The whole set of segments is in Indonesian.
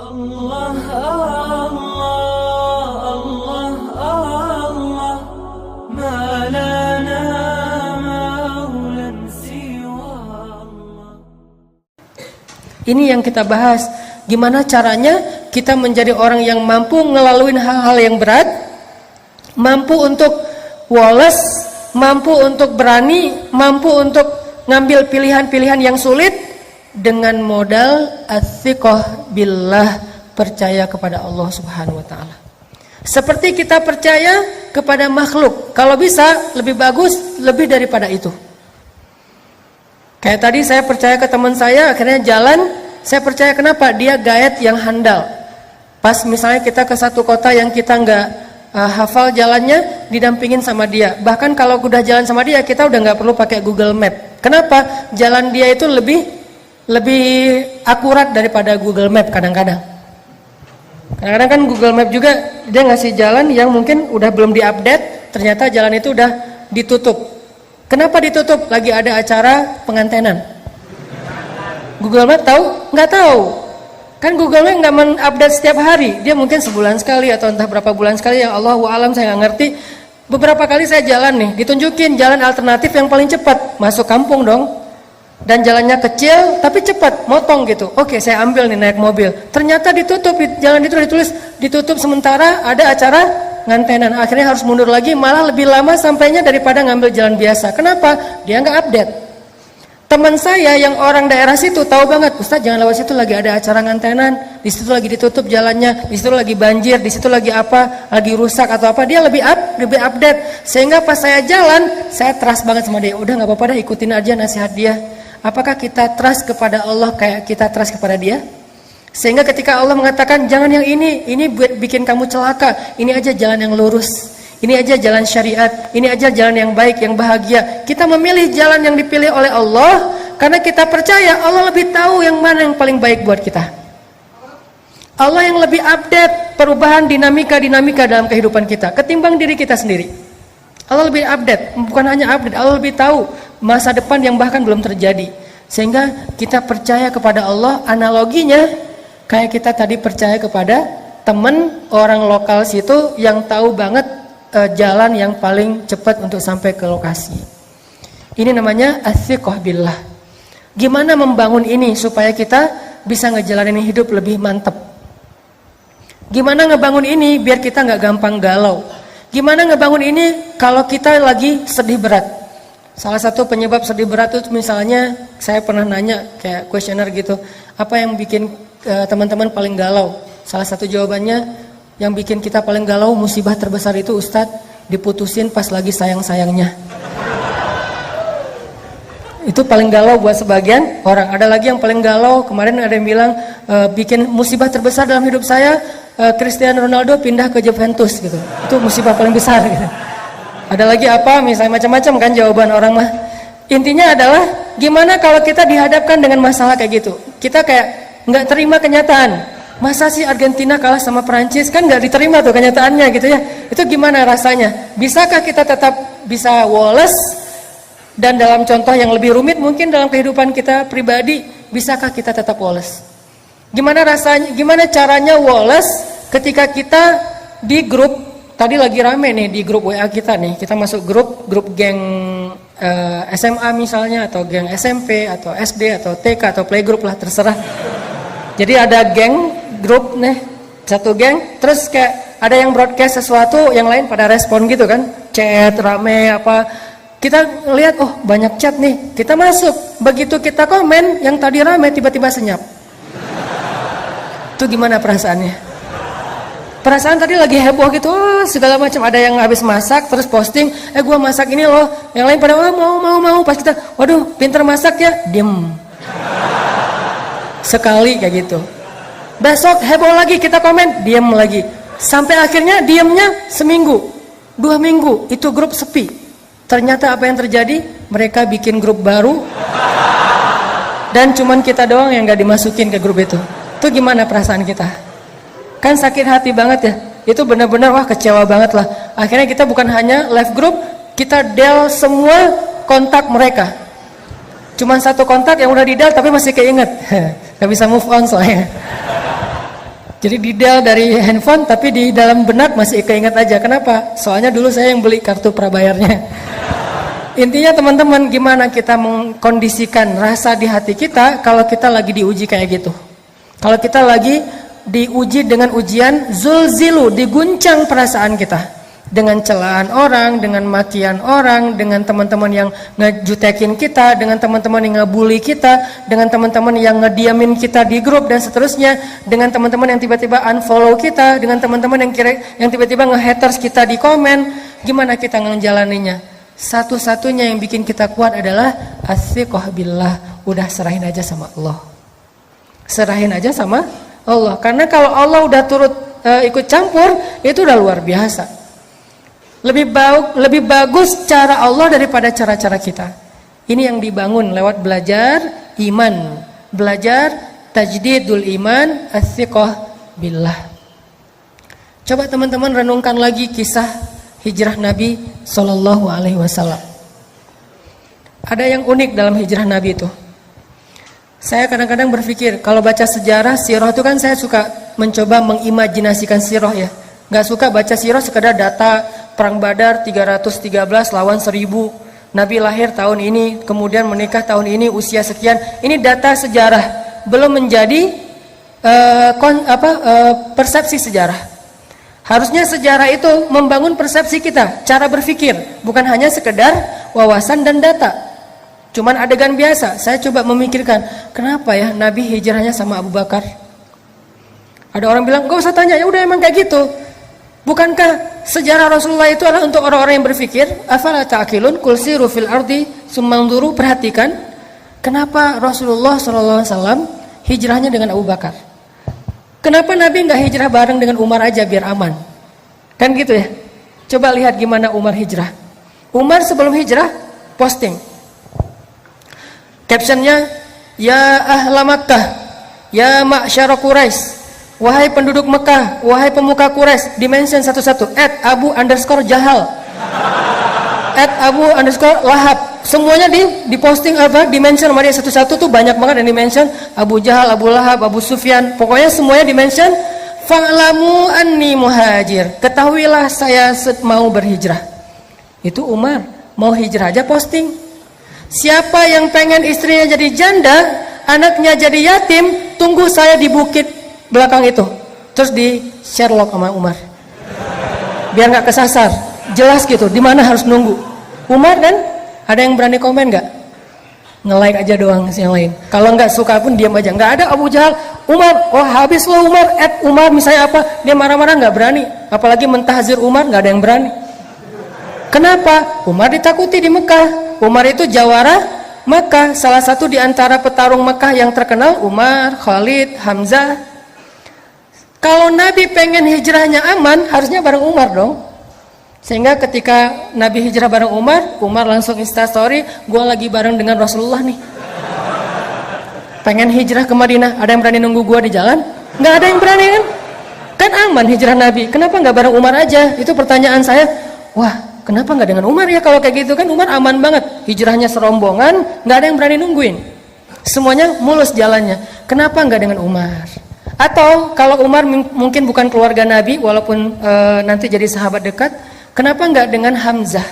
Allah, Allah, Allah, Allah, ma lana maulan siwa Allah. Ini yang kita bahas. Gimana caranya kita menjadi orang yang mampu ngelaluin hal-hal yang berat, mampu untuk woles, mampu untuk berani, mampu untuk ngambil pilihan-pilihan yang sulit dengan modal ats-tsiqah billah, percaya kepada Allah Subhanahu wa taala. Seperti kita percaya kepada makhluk, kalau bisa lebih bagus lebih daripada itu. Kayak tadi saya percaya ke teman saya, akhirnya jalan, saya percaya kenapa? Dia guide yang handal. Pas misalnya kita ke satu kota yang kita nggak hafal jalannya, didampingin sama dia. Bahkan kalau udah jalan sama dia, kita udah nggak perlu pakai Google Map. Kenapa? Jalan dia itu lebih akurat daripada Google Map kadang-kadang. Kadang-kadang kan Google Map juga dia ngasih jalan yang mungkin udah belum diupdate, ternyata jalan itu udah ditutup. Kenapa ditutup? Lagi ada acara pengantenan. Google Map tahu? Nggak tahu. Kan Google Map nggak mengupdate setiap hari. Dia mungkin sebulan sekali atau entah berapa bulan sekali. Ya Allahu a'lam, saya nggak ngerti. Beberapa kali saya jalan nih, ditunjukin jalan alternatif yang paling cepat. Masuk kampung dong. Dan jalannya kecil tapi cepat, motong gitu. Oke, saya ambil nih naik mobil. Ternyata ditutup, jalan itu ditulis ditutup sementara, ada acara ngantenan. Akhirnya harus mundur lagi, malah lebih lama sampainya daripada ngambil jalan biasa. Kenapa? Dia nggak update. Teman saya yang orang daerah situ tahu banget, Ustaz jangan lewat situ, lagi ada acara ngantenan, di situ lagi ditutup jalannya, di situ lagi banjir, di situ lagi apa, lagi rusak atau apa. Dia lebih update. Sehingga pas saya jalan, saya trust banget sama dia. Udah nggak apa-apa deh, ikutin aja nasihat dia. Apakah kita trust kepada Allah kayak kita trust kepada dia? Sehingga ketika Allah mengatakan jangan yang ini buat bikin kamu celaka, ini aja jalan yang lurus, ini aja jalan syariat, ini aja jalan yang baik, yang bahagia. Kita memilih jalan yang dipilih oleh Allah karena kita percaya Allah lebih tahu yang mana yang paling baik buat kita. Allah yang lebih update perubahan dinamika dalam kehidupan kita ketimbang diri kita sendiri. Allah lebih update, bukan hanya update, Allah lebih tahu masa depan yang bahkan belum terjadi. Sehingga kita percaya kepada Allah, analoginya kayak kita tadi percaya kepada teman orang lokal situ yang tahu banget jalan yang paling cepat untuk sampai ke lokasi. Ini namanya ats-tsiqah billah. Gimana membangun ini supaya kita bisa ngejalanin hidup lebih mantap? Gimana ngebangun ini biar kita nggak gampang galau? Gimana ngebangun ini kalau kita lagi sedih berat? Salah satu penyebab sedih berat itu misalnya saya pernah nanya kayak kuesioner gitu, apa yang bikin teman-teman paling galau? Salah satu jawabannya, yang bikin kita paling galau musibah terbesar itu Ustadz diputusin pas lagi sayang-sayangnya. Itu paling galau buat sebagian orang. Ada lagi yang paling galau, kemarin ada yang bilang bikin musibah terbesar dalam hidup saya Cristiano Ronaldo pindah ke Juventus gitu. Itu musibah paling besar gitu. Ada lagi apa, misalnya macam-macam kan jawaban orang mah. Intinya adalah gimana kalau kita dihadapkan dengan masalah kayak gitu. Kita kayak nggak terima kenyataan. Masa sih Argentina kalah sama Perancis, kan nggak diterima tuh kenyataannya gitu ya. Itu gimana rasanya? Bisakah kita tetap bisa woles? Dan dalam contoh yang lebih rumit mungkin dalam kehidupan kita pribadi, bisakah kita tetap woles? Gimana rasanya? Gimana caranya woles ketika kita di grup, tadi lagi rame nih di grup WA kita nih, kita masuk grup geng SMA misalnya, atau geng SMP atau SD atau TK atau playgroup lah, terserah. Jadi ada geng, grup nih, satu geng, terus kayak ada yang broadcast sesuatu, yang lain pada respon gitu kan, chat rame apa, kita lihat oh banyak chat nih, kita masuk, begitu kita komen, yang tadi rame tiba-tiba senyap. Itu gimana perasaannya? Perasaan tadi lagi heboh gitu, oh, segala macam, ada yang habis masak terus posting, gua masak ini loh, yang lain pada mau, pas kita, waduh pinter masak ya, diem. Sekali kayak gitu. Besok heboh lagi, kita komen, diem lagi. Sampai akhirnya diemnya seminggu, 2 minggu, itu grup sepi. Ternyata apa yang terjadi? Mereka bikin grup baru, dan cuman kita doang yang gak dimasukin ke grup itu. Itu gimana perasaan kita? Kan sakit hati banget ya. Itu benar-benar wah kecewa banget lah. Akhirnya kita bukan hanya live group, kita del semua kontak mereka. Cuman satu kontak yang udah di del tapi masih keinget. Gak bisa move on soalnya. Jadi detail dari handphone tapi di dalam benak masih keinget aja. Kenapa? Soalnya dulu saya yang beli kartu prabayarnya. Intinya teman-teman, gimana kita mengkondisikan rasa di hati kita kalau kita lagi diuji kayak gitu. Kalau kita lagi diuji dengan ujian zulzilu, diguncang perasaan kita. Dengan celaan orang, dengan makian orang, dengan teman-teman yang ngejutekin kita, dengan teman-teman yang ngebully kita, dengan teman-teman yang ngediamin kita di grup dan seterusnya, dengan teman-teman yang tiba-tiba unfollow kita, dengan teman-teman yang tiba-tiba nge-haters kita di komen. Gimana kita ngejalaninya? Satu-satunya yang bikin kita kuat adalah as-siqah billah. Udah serahin aja sama Allah. Serahin aja sama Allah. Karena kalau Allah udah turut ikut campur, itu udah luar biasa. Lebih bagus cara Allah daripada cara-cara kita. Ini yang dibangun lewat belajar iman, belajar tajdidul iman, as-siqah billah. Coba teman-teman renungkan lagi kisah hijrah Nabi Sallallahu Alaihi Wasallam. Ada yang unik dalam hijrah Nabi itu. Saya kadang-kadang berpikir kalau baca sejarah sirah itu kan saya suka mencoba mengimajinasikan sirah ya. Gak suka baca sirah sekedar data perang Badar 313 lawan 1000. Nabi lahir tahun ini, kemudian menikah tahun ini, usia sekian. Ini data sejarah, belum menjadi persepsi sejarah. Harusnya sejarah itu membangun persepsi kita, cara berpikir, bukan hanya sekedar wawasan dan data. Cuman adegan biasa. Saya coba memikirkan, kenapa ya Nabi hijrahnya sama Abu Bakar? Ada orang bilang, gak usah tanya, ya udah emang kayak gitu. Bukankah sejarah Rasulullah itu adalah untuk orang-orang yang berpikir? Afala ta'qilun qul siru fil ardi summanzuru. Perhatikan kenapa Rasulullah SAW hijrahnya dengan Abu Bakar. Kenapa Nabi nggak hijrah bareng dengan Umar aja biar aman? Kan gitu ya. Coba lihat gimana Umar hijrah. Umar sebelum hijrah posting captionnya, ya ahla Makkah, ya ma'syara Quraisy, wahai penduduk Mekah, wahai pemuka Quraisy, dimention satu-satu, @Abu_Jahal, @Abu_Lahab, semuanya diposting apa, dimention sama dia satu-satu tuh banyak banget yang dimention, Abu Jahal, Abu Lahab, Abu Sufyan, pokoknya semuanya dimention. Fa'lamu anni muhajir, ketahuilah saya mau berhijrah. Itu Umar mau hijrah aja posting. Siapa yang pengen istrinya jadi janda, anaknya jadi yatim, tunggu saya di bukit belakang itu. Terus di Sherlock sama Umar, biar nggak kesasar, jelas gitu di mana harus nunggu. Umar kan, ada yang berani komen nggak? Nge-like aja doang yang lain. Kalau nggak suka pun diam aja. Nggak ada Abu Jahal, Umar, oh habis lo Umar, Umar misalnya apa, dia marah-marah nggak berani. Apalagi mentahzir Umar, nggak ada yang berani. Kenapa? Umar ditakuti di Mekah. Umar itu jawara Mekah, salah satu di antara petarung Mekah yang terkenal, Umar, Khalid, Hamzah. Kalau Nabi pengen hijrahnya aman, harusnya bareng Umar dong. Sehingga ketika Nabi hijrah bareng Umar, Umar langsung instastory, gue lagi bareng dengan Rasulullah nih. Pengen hijrah ke Madinah, ada yang berani nunggu gue di jalan? Nggak ada yang berani kan? Kan aman hijrah Nabi, kenapa nggak bareng Umar aja? Itu pertanyaan saya. Wah, kenapa nggak dengan Umar ya? Kalau kayak gitu kan Umar aman banget, hijrahnya serombongan, nggak ada yang berani nungguin, semuanya mulus jalannya. Kenapa nggak dengan Umar? Atau kalau Umar mungkin bukan keluarga Nabi, walaupun nanti jadi sahabat dekat, kenapa nggak dengan Hamzah?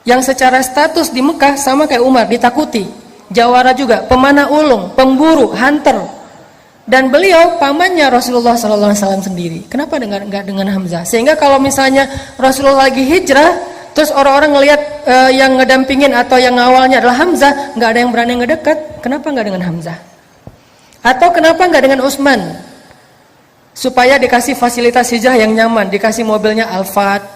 Yang secara status di Mekah sama kayak Umar, ditakuti, jawara juga, pemanah ulung, pemburu, hunter. Dan beliau pamannya Rasulullah SAW sendiri. Kenapa nggak dengan Hamzah? Sehingga kalau misalnya Rasulullah lagi hijrah, terus orang-orang ngelihat yang ngedampingin atau yang ngawalnya adalah Hamzah, nggak ada yang berani ngedekat. Kenapa nggak dengan Hamzah? Atau kenapa nggak dengan Utsman? Supaya dikasih fasilitas hijrah yang nyaman, dikasih mobilnya Alphard.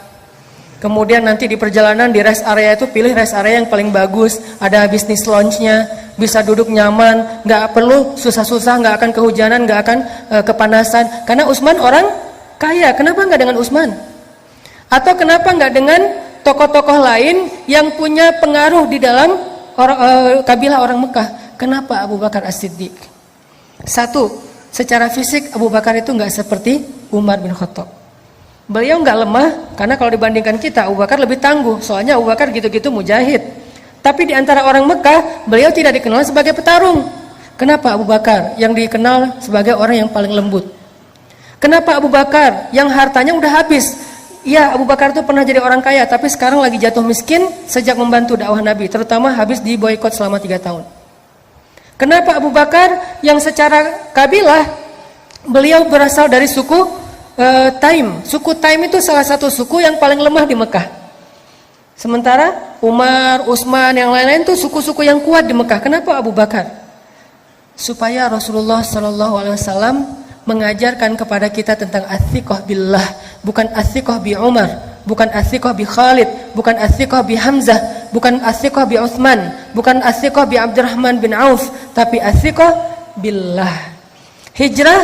Kemudian nanti di perjalanan di rest area itu pilih rest area yang paling bagus, ada bisnis lounge-nya, bisa duduk nyaman, nggak perlu susah-susah, nggak akan kehujanan, nggak akan kepanasan. Karena Utsman orang kaya, kenapa nggak dengan Utsman? Atau kenapa nggak dengan tokoh-tokoh lain yang punya pengaruh di dalam kabilah orang Mekah? Kenapa Abu Bakar As-Siddiq? Satu, secara fisik Abu Bakar itu nggak seperti Umar bin Khattab. Beliau nggak lemah, karena kalau dibandingkan kita, Abu Bakar lebih tangguh. Soalnya Abu Bakar gitu-gitu mujahid. Tapi di antara orang Mekah, beliau tidak dikenal sebagai petarung. Kenapa Abu Bakar yang dikenal sebagai orang yang paling lembut? Kenapa Abu Bakar yang hartanya udah habis? Ya, Abu Bakar itu pernah jadi orang kaya, tapi sekarang lagi jatuh miskin sejak membantu dakwah Nabi, terutama habis di boykot selama 3 tahun. Kenapa Abu Bakar yang secara kabilah beliau berasal dari suku Taim. Suku Taim itu salah satu suku yang paling lemah di Mekah. Sementara Umar, Utsman, yang lain-lain itu suku-suku yang kuat di Mekah. Kenapa Abu Bakar? Supaya Rasulullah SAW mengajarkan kepada kita tentang athiqah billah, bukan athiqah bi Umar, bukan athiqah bi Khalid, bukan athiqah bi Hamzah, bukan athiqah bi Utsman, bukan athiqah bi Abdurrahman bin Auf, tapi athiqah billah. Hijrah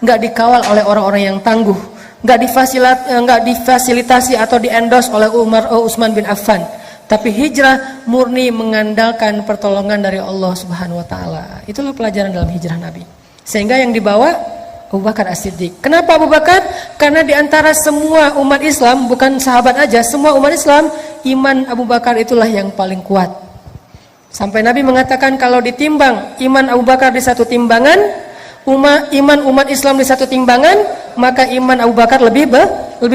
nggak dikawal oleh orang-orang yang tangguh, nggak difasilitasi atau di-endorse oleh Umar Utsman bin Affan. Tapi hijrah murni mengandalkan pertolongan dari Allah Subhanahu wa taala. Itulah pelajaran dalam hijrah Nabi. Sehingga yang dibawa Abu Bakar As-Siddiq. Kenapa Abu Bakar? Karena di antara semua umat Islam, bukan sahabat aja, semua umat Islam, iman Abu Bakar itulah yang paling kuat. Sampai Nabi mengatakan kalau ditimbang iman Abu Bakar di satu timbangan, iman umat Islam di satu timbangan, maka iman Abu Bakar lebih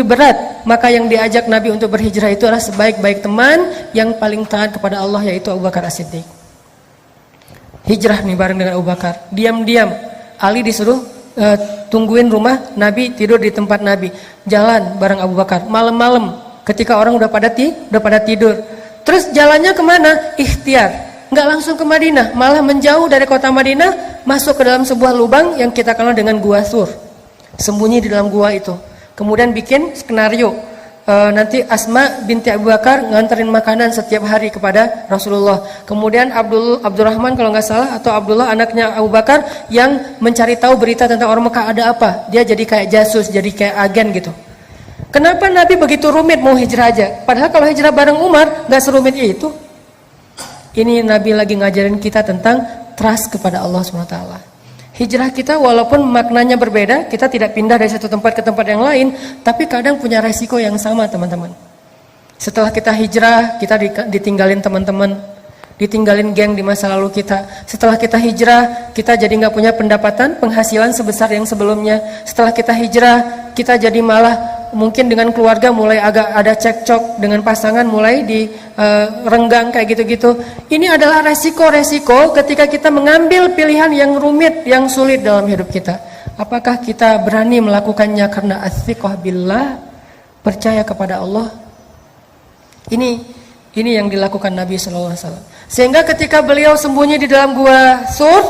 berat. Maka yang diajak Nabi untuk berhijrah itu adalah sebaik-baik teman yang paling taat kepada Allah, yaitu Abu Bakar As-Siddiq. Hijrah nih bareng dengan Abu Bakar. Diam-diam Ali disuruh tungguin rumah Nabi, tidur di tempat Nabi. Jalan bareng Abu Bakar malam-malam ketika orang udah pada tidur. Terus jalannya kemana? Ikhtiar. Nggak langsung ke Madinah, malah menjauh dari kota Madinah, masuk ke dalam sebuah lubang yang kita kenal dengan Gua Sur. Sembunyi di dalam gua itu. Kemudian bikin skenario, nanti Asma binti Abu Bakar nganterin makanan setiap hari kepada Rasulullah. Kemudian Abdurrahman kalau nggak salah, atau Abdullah anaknya Abu Bakar, yang mencari tahu berita tentang orang Mekah ada apa. Dia jadi kayak jasus, jadi kayak agen gitu. Kenapa Nabi begitu rumit mau hijrah aja? Padahal kalau hijrah bareng Umar nggak serumit itu. Ini Nabi lagi ngajarin kita tentang trust kepada Allah SWT. Hijrah kita walaupun maknanya berbeda, kita tidak pindah dari satu tempat ke tempat yang lain, tapi kadang punya resiko yang sama, teman-teman. Setelah kita hijrah, kita ditinggalin teman-teman, ditinggalin geng di masa lalu kita. Setelah kita hijrah, kita jadi nggak punya pendapatan, penghasilan sebesar yang sebelumnya. Setelah kita hijrah, kita jadi malah mungkin dengan keluarga mulai agak ada cekcok, dengan pasangan mulai renggang kayak gitu-gitu. Ini adalah resiko-resiko ketika kita mengambil pilihan yang rumit, yang sulit dalam hidup kita. Apakah kita berani melakukannya karena athiqah billah, percaya kepada Allah? Ini yang dilakukan Nabi SAW. Sehingga ketika beliau sembunyi di dalam gua Sur,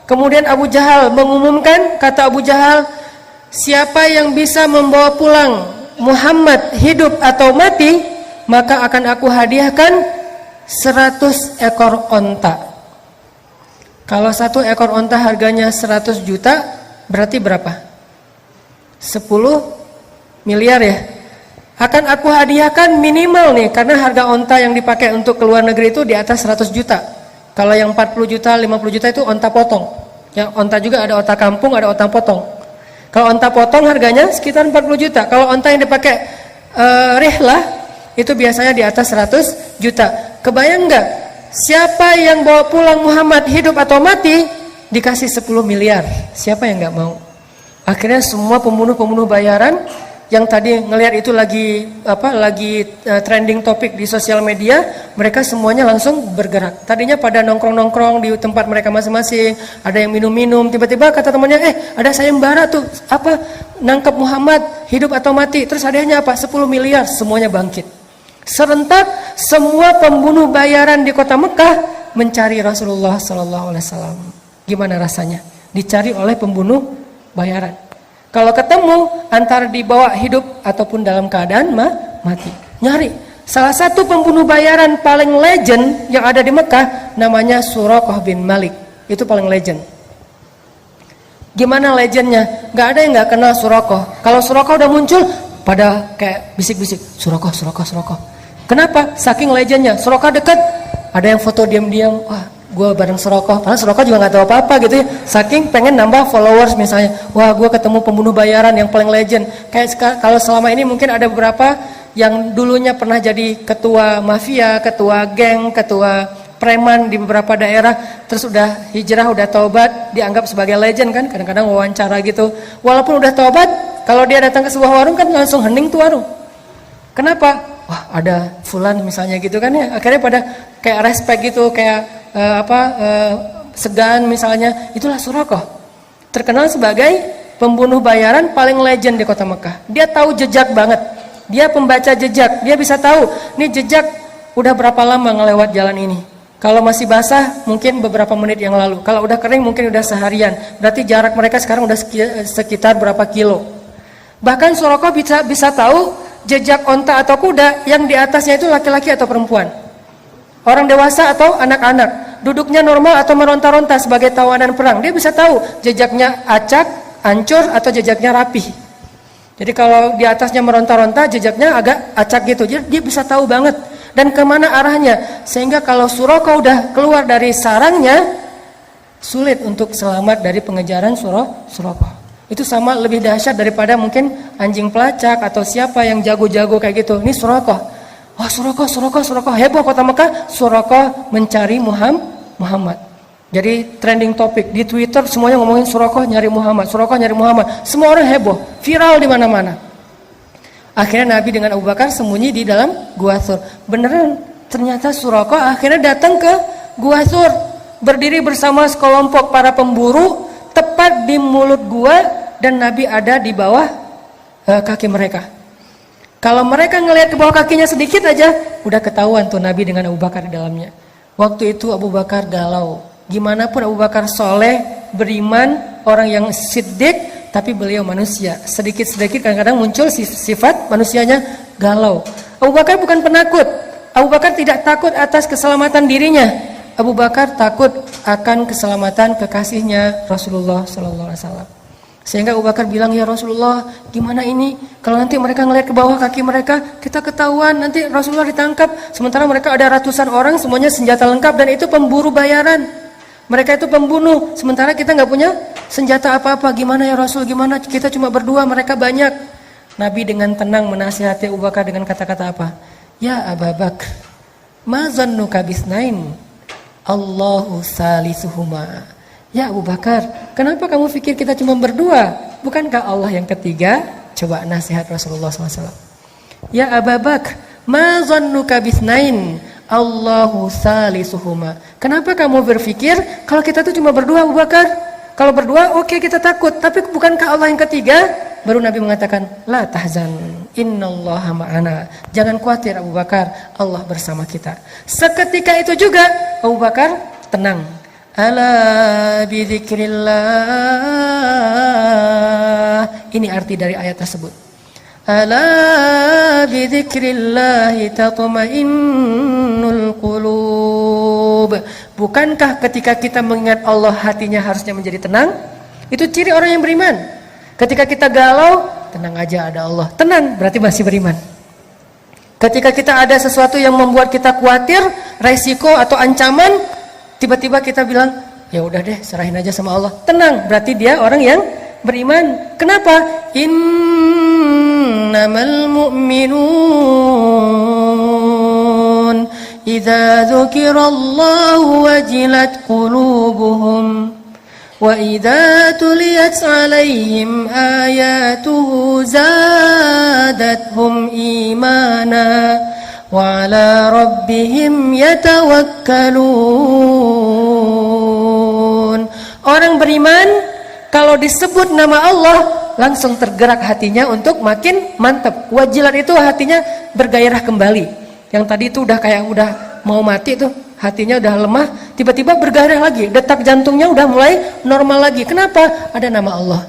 kemudian Abu Jahal mengumumkan, kata Abu Jahal, siapa yang bisa membawa pulang Muhammad hidup atau mati, maka akan aku hadiahkan 100 ekor onta. Kalau 1 ekor onta harganya 100 juta, berarti berapa? 10 miliar ya. Akan aku hadiahkan minimal nih, karena harga onta yang dipakai untuk ke luar negeri itu di atas 100 juta. Kalau yang 40 juta, 50 juta itu onta potong. Ya, onta juga ada onta kampung, ada onta potong. Kalau onta potong harganya sekitar 40 juta. Kalau onta yang dipakai rihlah itu biasanya di atas 100 juta. Kebayang nggak? Siapa yang bawa pulang Muhammad hidup atau mati dikasih 10 miliar? Siapa yang nggak mau? Akhirnya semua pembunuh-pembunuh bayaran yang tadi ngelihat itu lagi trending topik di sosial media, mereka semuanya langsung bergerak. Tadinya pada nongkrong-nongkrong di tempat mereka masing-masing, ada yang minum-minum, tiba-tiba kata temannya, ada sayembara tuh, nangkep Muhammad hidup atau mati, terus hadiahnya apa? 10 miliar, semuanya bangkit. Serentak semua pembunuh bayaran di kota Mekah mencari Rasulullah SAW. Gimana rasanya? Dicari oleh pembunuh bayaran. Kalau ketemu, antara dibawa hidup ataupun dalam keadaan mati. Nyari. Salah satu pembunuh bayaran paling legend yang ada di Mekah namanya Suraqah bin Malik. Itu paling legend. Gimana legendnya? Gak ada yang gak kenal Suraqah. Kalau Suraqah udah muncul, pada kayak bisik-bisik, Suraqah. Kenapa? Saking legendnya. Suraqah dekat, ada yang foto diam-diam. Wah, gue bareng Suraqah, padahal Suraqah juga nggak tahu apa-apa gitu ya. Saking pengen nambah followers misalnya, wah gue ketemu pembunuh bayaran yang paling legend. Kayak kalau selama ini mungkin ada beberapa yang dulunya pernah jadi ketua mafia, ketua geng, ketua preman di beberapa daerah, terus udah hijrah, udah taubat, dianggap sebagai legend kan, kadang-kadang wawancara gitu. Walaupun udah taubat, kalau dia datang ke sebuah warung kan langsung hening tuh warung. Kenapa? Wah, ada fulan misalnya gitu kan ya. Akhirnya pada kayak respect gitu, kayak segan misalnya. Itulah Suraqah. Terkenal sebagai pembunuh bayaran paling legend di kota Mekah. Dia tahu jejak banget. Dia pembaca jejak. Dia bisa tahu nih jejak udah berapa lama ngelewat jalan ini. Kalau masih basah mungkin beberapa menit yang lalu. Kalau udah kering mungkin udah seharian. Berarti jarak mereka sekarang udah sekitar berapa kilo. Bahkan Suraqah bisa tahu jejak onta atau kuda yang di atasnya itu laki-laki atau perempuan. Orang dewasa atau anak-anak. Duduknya normal atau meronta-ronta sebagai tawanan perang. Dia bisa tahu jejaknya acak, hancur atau jejaknya rapih. Jadi kalau di atasnya meronta-ronta jejaknya agak acak gitu. Jadi dia bisa tahu banget dan kemana arahnya, sehingga kalau Suraqah udah keluar dari sarangnya sulit untuk selamat dari pengejaran Suraqah. Itu sama lebih dahsyat daripada mungkin anjing pelacak atau siapa yang jago-jago kayak gitu. Ini Suraqah. Wah, Suraqah heboh kota Mekah. Suraqah mencari Muhammad. Jadi trending topik di Twitter semuanya ngomongin Suraqah nyari Muhammad, Suraqah nyari Muhammad. Semua orang heboh, viral di mana-mana. Akhirnya Nabi dengan Abu Bakar sembunyi di dalam Gua Thur. Beneran, ternyata Suraqah akhirnya datang ke Gua Thur, berdiri bersama sekelompok para pemburu tepat di mulut gua, dan Nabi ada di bawah kaki mereka. Kalau mereka ngelihat ke bawah kakinya sedikit aja, udah ketahuan tuh Nabi dengan Abu Bakar di dalamnya. Waktu itu Abu Bakar galau. Gimana pun Abu Bakar soleh, beriman, orang yang siddiq, tapi beliau manusia. Sedikit-sedikit kadang-kadang muncul sifat manusianya galau. Abu Bakar bukan penakut. Abu Bakar tidak takut atas keselamatan dirinya. Abu Bakar takut akan keselamatan kekasihnya Rasulullah SAW. Sehingga Abu Bakar bilang, ya Rasulullah, gimana ini? Kalau nanti mereka ngelihat ke bawah kaki mereka, kita ketahuan, nanti Rasulullah ditangkap. Sementara mereka ada ratusan orang, semuanya senjata lengkap, dan itu pemburu bayaran. Mereka itu pembunuh, sementara kita nggak punya senjata apa-apa. Gimana ya Rasul, gimana? Kita cuma berdua, mereka banyak. Nabi dengan tenang menasihati Abu Bakar dengan kata-kata apa? Ya Abu Bakar, ma zannuka bisnain, Allahu salisuhuma. Ya Abu Bakar, kenapa kamu pikir kita cuma berdua? Bukankah Allah yang ketiga? Coba nasihat Rasulullah SAW. Ya Abu Bakar, ma zannuka bisnain, Allahu salisuhuma. Kenapa kamu berpikir kalau kita tuh cuma berdua, Abu Bakar? Kalau berdua oke, kita takut, tapi bukankah Allah yang ketiga? Baru Nabi mengatakan, la tahzan, innallaha ma'ana. Jangan khawatir Abu Bakar, Allah bersama kita. Seketika itu juga Abu Bakar tenang. Ala bidzikrillah. Ini arti dari ayat tersebut. Ala bidzikrillahi tatma'innul qulub. Bukankah ketika kita mengingat Allah hatinya harusnya menjadi tenang? Itu ciri orang yang beriman. Ketika kita galau, tenang aja ada Allah. Tenang, berarti masih beriman. Ketika kita ada sesuatu yang membuat kita khawatir, resiko atau ancaman, tiba-tiba kita bilang, ya udah deh, serahin aja sama Allah. Tenang, berarti dia orang yang beriman. Kenapa? Innamal mu'minun idza dzukirallahu wajilat qulubuhum wa idza tuliyat 'alaihim ayatuhu zadathum imana wa 'ala rabbihim yatawakkalun. Orang beriman kalau disebut nama Allah langsung tergerak hatinya untuk makin mantap. Wajilat itu hatinya bergairah kembali. Yang tadi itu udah kayak udah mau mati tuh, hatinya udah lemah, tiba-tiba bergairah lagi. Detak jantungnya udah mulai normal lagi. Kenapa? Ada nama Allah.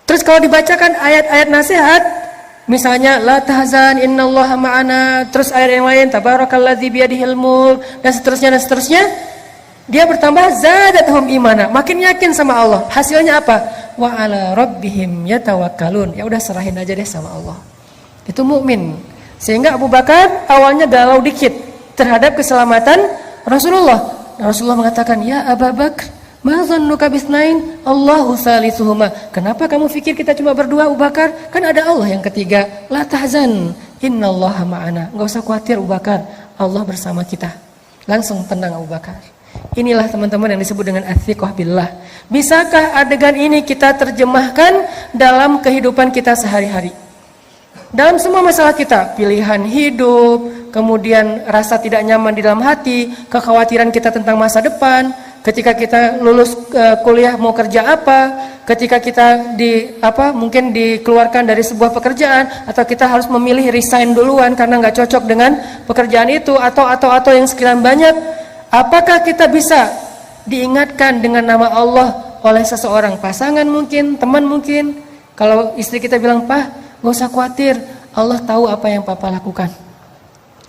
Terus kalau dibacakan ayat-ayat nasihat, misalnya la tahzan innallaha ma'ana, terus ayat yang lain tabarakalladzi biyadihil mulk, dan seterusnya, dia bertambah zadatuhum imana, makin yakin sama Allah. Hasilnya apa? Wa ala rabbihim yatawakkalun. Ya udah, serahin aja deh sama Allah. Itu mukmin. Sehingga Abu Bakar awalnya galau dikit terhadap keselamatan Rasulullah. Rasulullah mengatakan, ya Abu Bakar, ma zannuka bisnain, Allahu salisuhuma. Kenapa kamu pikir kita cuma berdua, Abu Bakar? Kan ada Allah yang ketiga. La tahzan, innallaha ma'ana. Enggak usah khawatir Abu Bakar, Allah bersama kita. Langsung tenang Abu Bakar. Inilah teman-teman yang disebut dengan athiqah billah. Bisakah adegan ini kita terjemahkan dalam kehidupan kita sehari-hari? Dalam semua masalah kita, pilihan hidup, kemudian rasa tidak nyaman di dalam hati, kekhawatiran kita tentang masa depan, ketika kita lulus kuliah mau kerja apa, ketika kita mungkin dikeluarkan dari sebuah pekerjaan, atau kita harus memilih resign duluan karena nggak cocok dengan pekerjaan itu, atau yang sekian banyak. Apakah kita bisa diingatkan dengan nama Allah oleh seseorang, pasangan mungkin, teman mungkin? Kalau istri kita bilang, "Pak, gak usah khawatir, Allah tahu apa yang Papa lakukan.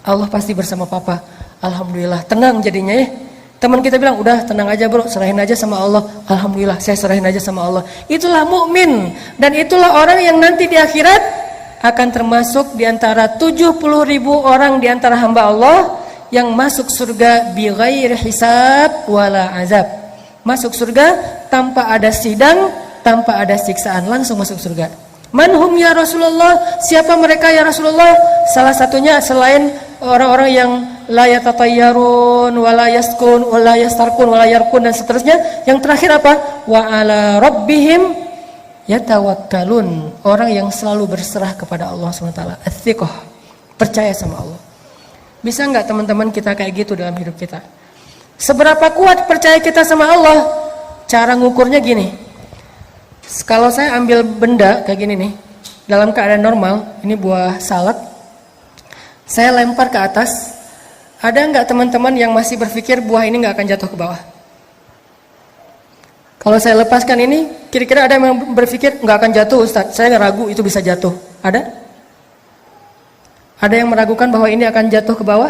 Allah pasti bersama Papa." Alhamdulillah, tenang jadinya ya. Teman kita bilang, "Udah tenang aja bro, serahin aja sama Allah." Alhamdulillah, saya serahin aja sama Allah. Itulah mukmin, dan itulah orang yang nanti di akhirat akan termasuk di antara 70.000 orang di antara hamba Allah yang masuk surga bighairi hisab wala azab. Masuk surga tanpa ada sidang, tanpa ada siksaan, langsung masuk surga. Manhum ya Rasulullah? Siapa mereka ya Rasulullah? Salah satunya selain orang-orang yang la yatatayyarun wala yaskun wala yastarkun wala yarkun dan seterusnya, yang terakhir apa? Wa ala rabbihim yatawakkalun. Orang yang selalu berserah kepada Allah SWT. Athiqah, percaya sama Allah. Bisa nggak teman-teman kita kayak gitu dalam hidup kita? Seberapa kuat percaya kita sama Allah? Cara ngukurnya gini. Kalau saya ambil benda kayak gini nih, dalam keadaan normal, ini buah salad, saya lempar ke atas, ada nggak teman-teman yang masih berpikir buah ini nggak akan jatuh ke bawah? Kalau saya lepaskan ini, kira-kira ada yang berpikir nggak akan jatuh Ustaz, saya ragu itu bisa jatuh. Ada? Ada yang meragukan bahwa ini akan jatuh ke bawah?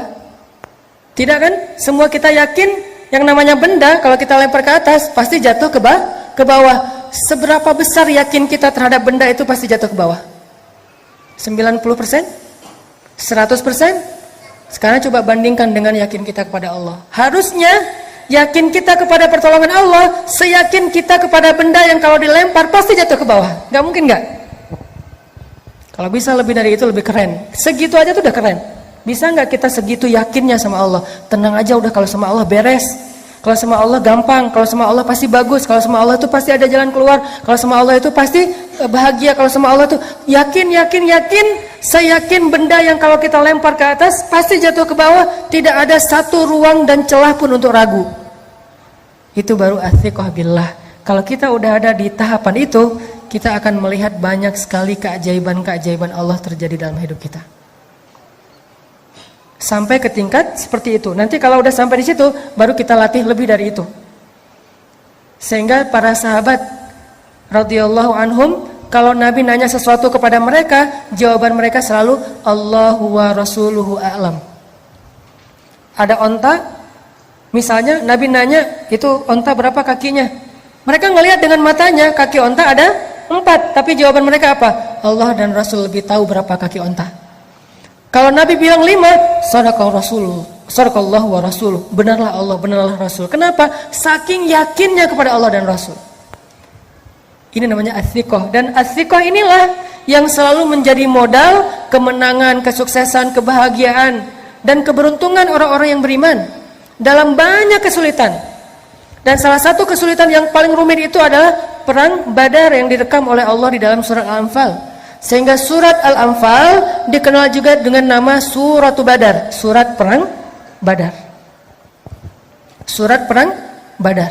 Tidak kan? Semua kita yakin yang namanya benda kalau kita lempar ke atas pasti jatuh ke bawah. Seberapa besar yakin kita terhadap benda itu pasti jatuh ke bawah? 90%? 100%? Sekarang coba bandingkan dengan yakin kita kepada Allah. Harusnya yakin kita kepada pertolongan Allah seyakin kita kepada benda yang kalau dilempar pasti jatuh ke bawah. Gak mungkin gak? Kalau bisa lebih dari itu lebih keren. Segitu aja tuh udah keren. Bisa nggak kita segitu yakinnya sama Allah? Tenang aja udah, kalau sama Allah beres. Kalau sama Allah gampang. Kalau sama Allah pasti bagus. Kalau sama Allah itu pasti ada jalan keluar. Kalau sama Allah itu pasti bahagia. Kalau sama Allah itu yakin. Saya yakin benda yang kalau kita lempar ke atas pasti jatuh ke bawah. Tidak ada satu ruang dan celah pun untuk ragu. Itu baru athiqah billah. Kalau kita udah ada di tahapan itu, kita akan melihat banyak sekali keajaiban-keajaiban Allah terjadi dalam hidup kita. Sampai ke tingkat seperti itu. Nanti kalau udah sampai di situ, baru kita latih lebih dari itu. Sehingga para sahabat radhiyallahu anhum, kalau Nabi nanya sesuatu kepada mereka, jawaban mereka selalu Allahu wa rasuluhu a'lam. Ada onta, misalnya Nabi nanya, itu onta berapa kakinya? Mereka ngelihat dengan matanya, kaki onta ada 4, tapi jawaban mereka apa? Allah dan Rasul lebih tahu berapa kaki onta. Kalau Nabi bilang 5, sadaqallahu wa rasuluh, benarlah Allah, benarlah Rasul. Kenapa? Saking yakinnya kepada Allah dan Rasul. Ini namanya athiqah. Dan athiqah inilah yang selalu menjadi modal kemenangan, kesuksesan, kebahagiaan, dan keberuntungan orang-orang yang beriman dalam banyak kesulitan. Dan salah satu kesulitan yang paling rumit itu adalah perang Badar yang direkam oleh Allah di dalam surat Al-Anfal. Sehingga surat Al-Anfal dikenal juga dengan nama Suratu Badar, surat perang Badar. Surat perang Badar.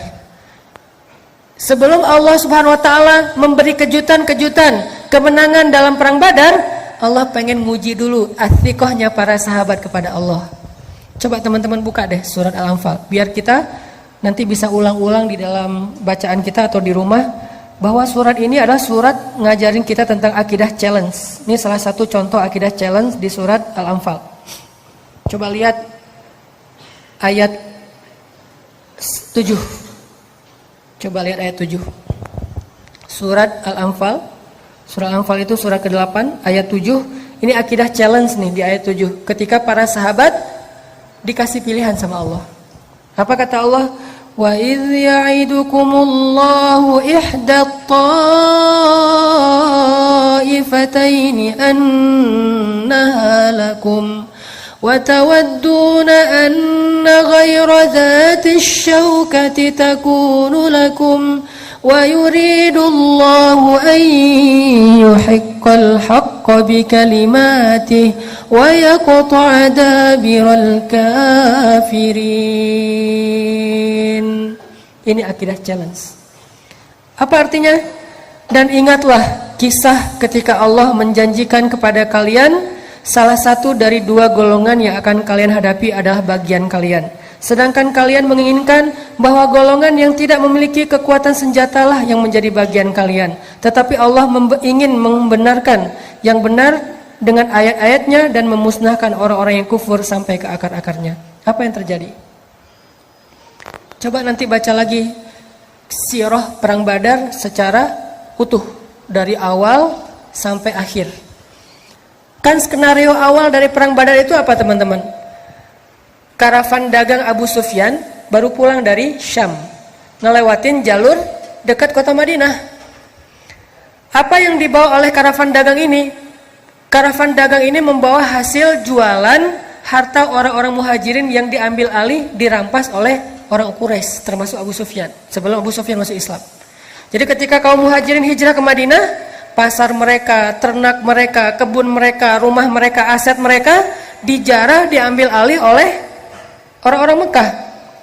Sebelum Allah Subhanahu wa taala memberi kejutan-kejutan kemenangan dalam perang Badar, Allah pengen nguji dulu athiqahnya para sahabat kepada Allah. Coba teman-teman buka deh surat Al-Anfal biar kita nanti bisa ulang-ulang di dalam bacaan kita atau di rumah, bahwa surat ini adalah surat ngajarin kita tentang akidah challenge. Ini salah satu contoh akidah challenge di surat Al-Anfal. Coba lihat ayat 7. Coba lihat ayat 7. Surat Al-Anfal. Surat Al-Anfal itu surat ke-8 ayat 7. Ini akidah challenge nih di ayat 7. Ketika para sahabat dikasih pilihan sama Allah. Apa kata Allah? Wa idh ya'idukumullahu ihda ta'ifataini annaha lakum wa tawadduna anna غير ذات الشوكة تكون لكم ويريد الله أن يحق الحق بكلماته ويقطع دابر الكافرين. Ini akidah challenge. Apa artinya? Dan ingatlah kisah ketika Allah menjanjikan kepada kalian salah satu dari dua golongan yang akan kalian hadapi adalah bagian kalian. Sedangkan kalian menginginkan bahwa golongan yang tidak memiliki kekuatan senjatalah yang menjadi bagian kalian. Tetapi Allah ingin membenarkan yang benar dengan ayat-ayatnya dan memusnahkan orang-orang yang kufur sampai ke akar-akarnya. Apa yang terjadi? Coba nanti baca lagi sirah perang Badar secara utuh dari awal sampai akhir. Kan skenario awal dari perang Badar itu apa teman-teman? Karavan dagang Abu Sufyan baru pulang dari Syam, ngelewatin jalur dekat kota Madinah. Apa yang dibawa oleh karavan dagang ini? Karavan dagang ini membawa hasil jualan harta orang-orang muhajirin yang diambil alih, dirampas oleh orang Quraisy, termasuk Abu Sufyan, sebelum Abu Sufyan masuk Islam. Jadi ketika kaum muhajirin hijrah ke Madinah, pasar mereka, ternak mereka, kebun mereka, rumah mereka, aset mereka dijarah, diambil alih oleh orang-orang Mekah,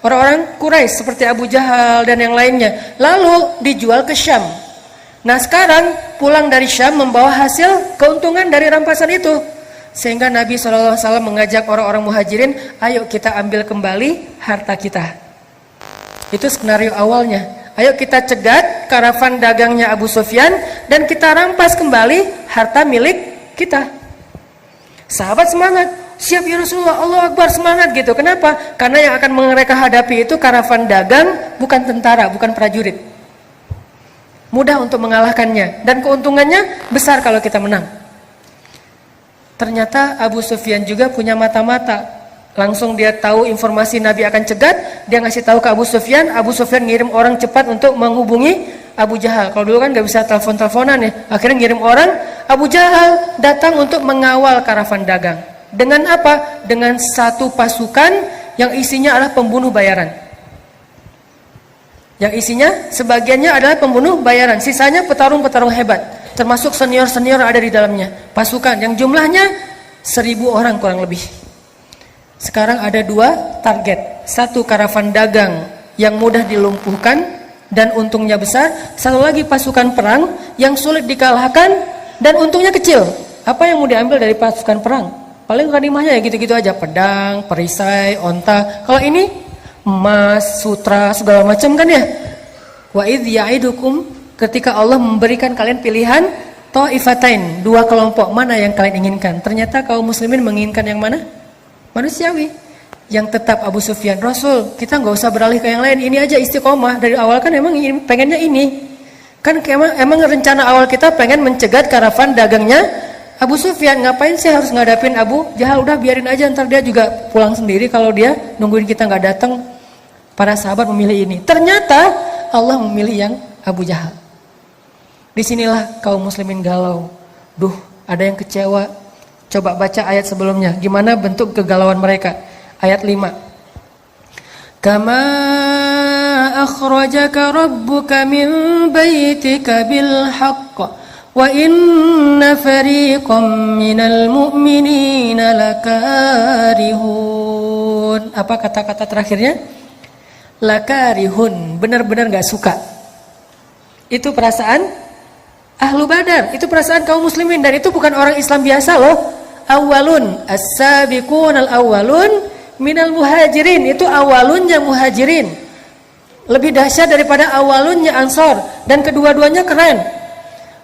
orang-orang Quraisy seperti Abu Jahal dan yang lainnya, lalu dijual ke Syam. Nah sekarang pulang dari Syam membawa hasil keuntungan dari rampasan itu, sehingga Nabi SAW mengajak orang-orang muhajirin, ayo kita ambil kembali harta kita. Itu skenario awalnya. Ayo kita cegat karavan dagangnya Abu Sufyan dan kita rampas kembali harta milik kita. Sahabat semangat, siap ya Rasulullah, Allah Akbar, semangat gitu. Kenapa? Karena yang akan mereka hadapi itu karavan dagang, bukan tentara, bukan prajurit. Mudah untuk mengalahkannya dan keuntungannya besar kalau kita menang. Ternyata Abu Sufyan juga punya mata-mata. Langsung dia tahu informasi Nabi akan cegat, dia ngasih tahu ke Abu Sufyan ngirim orang cepat untuk menghubungi Abu Jahal. Kalau dulu kan nggak bisa telepon-teleponan ya, akhirnya ngirim orang, Abu Jahal datang untuk mengawal karavan dagang. Dengan apa? Dengan satu pasukan yang isinya adalah pembunuh bayaran. Yang isinya sebagiannya adalah pembunuh bayaran, sisanya petarung-petarung hebat, termasuk senior-senior ada di dalamnya. Pasukan yang jumlahnya 1.000 orang kurang lebih. Sekarang ada dua target. Satu karavan dagang yang mudah dilumpuhkan dan untungnya besar. Satu lagi pasukan perang yang sulit dikalahkan dan untungnya kecil. Apa yang mau diambil dari pasukan perang? Paling ghanimahnya ya gitu-gitu aja. Pedang, perisai, onta. Kalau ini emas, sutra, segala macam kan ya. Wa idh ya'idukum, ketika Allah memberikan kalian pilihan ta'ifatain, dua kelompok, mana yang kalian inginkan? Ternyata kaum muslimin menginginkan yang mana? Manusiawi, yang tetap Abu Sufyan, Rasul kita nggak usah beralih ke yang lain, ini aja istiqomah. Dari awal kan emang pengennya ini, kan emang rencana awal kita pengen mencegat karavan dagangnya Abu Sufyan. Ngapain sih harus ngadapin Abu Jahal? Udah biarin aja, ntar dia juga pulang sendiri kalau dia nungguin kita nggak datang. Para sahabat memilih ini. Ternyata Allah memilih yang Abu Jahal. Disinilah kaum muslimin galau. Duh, ada yang kecewa. Coba baca ayat sebelumnya, gimana bentuk kegalauan mereka. Ayat 5. Kama akhrajaka rabbuka min baitika bil haqq wa inna fariqam minal mu'minina lakarihun. Apa kata-kata terakhirnya? Lakarihun, benar-benar gak suka. Itu perasaan Ahlu Badar, itu perasaan kaum muslimin, dan itu bukan orang Islam biasa loh. Awalun, as-sabiqun al-awwalun minal muhajirin, itu awalunnya muhajirin. Lebih dahsyat daripada awalunnya ansor, dan kedua-duanya keren.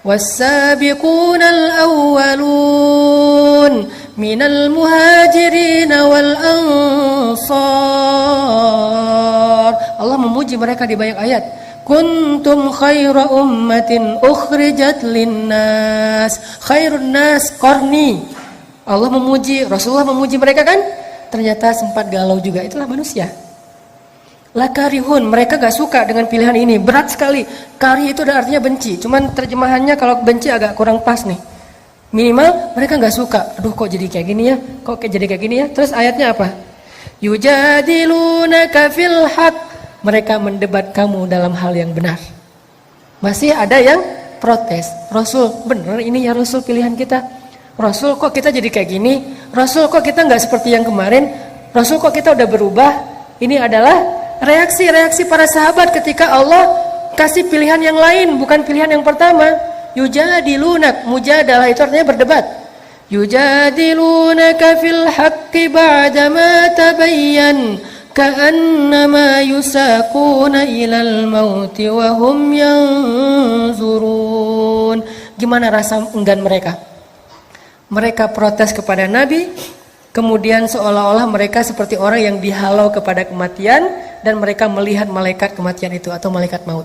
Was-sabiqun al-awwalun minal muhajirin wal ansar. Allah memuji mereka di banyak ayat. Kuntum khaira ummatin ukhrijat linnas. Khairun nas qarni. Allah memuji, Rasulullah memuji mereka kan? Ternyata sempat galau juga, itulah manusia. Lakarihun, mereka gak suka dengan pilihan ini, berat sekali. Kari itu artinya benci, cuman terjemahannya kalau benci agak kurang pas nih. Minimal mereka gak suka. Aduh kok jadi kayak gini ya, kok jadi kayak gini ya. Terus ayatnya apa? Yujadilunaka fil haq. Mereka mendebat kamu dalam hal yang benar. Masih ada yang protes. Rasul, benar ini ya Rasul pilihan kita. Rasul, kok kita jadi kayak gini? Rasul, kok kita nggak seperti yang kemarin? Rasul, kok kita udah berubah? Ini adalah reaksi-reaksi para sahabat ketika Allah kasih pilihan yang lain, bukan pilihan yang pertama. Yujadilunak, mujadalah itu artinya berdebat. Yujadilunaka fil haqqi ba'dama tabayyan ka'annama yusaquna ilal mauti wa hum yanzurun. Gimana rasa enggan mereka? Mereka protes kepada Nabi, kemudian seolah-olah mereka seperti orang yang dihalau kepada kematian dan mereka melihat malaikat kematian itu atau malaikat maut.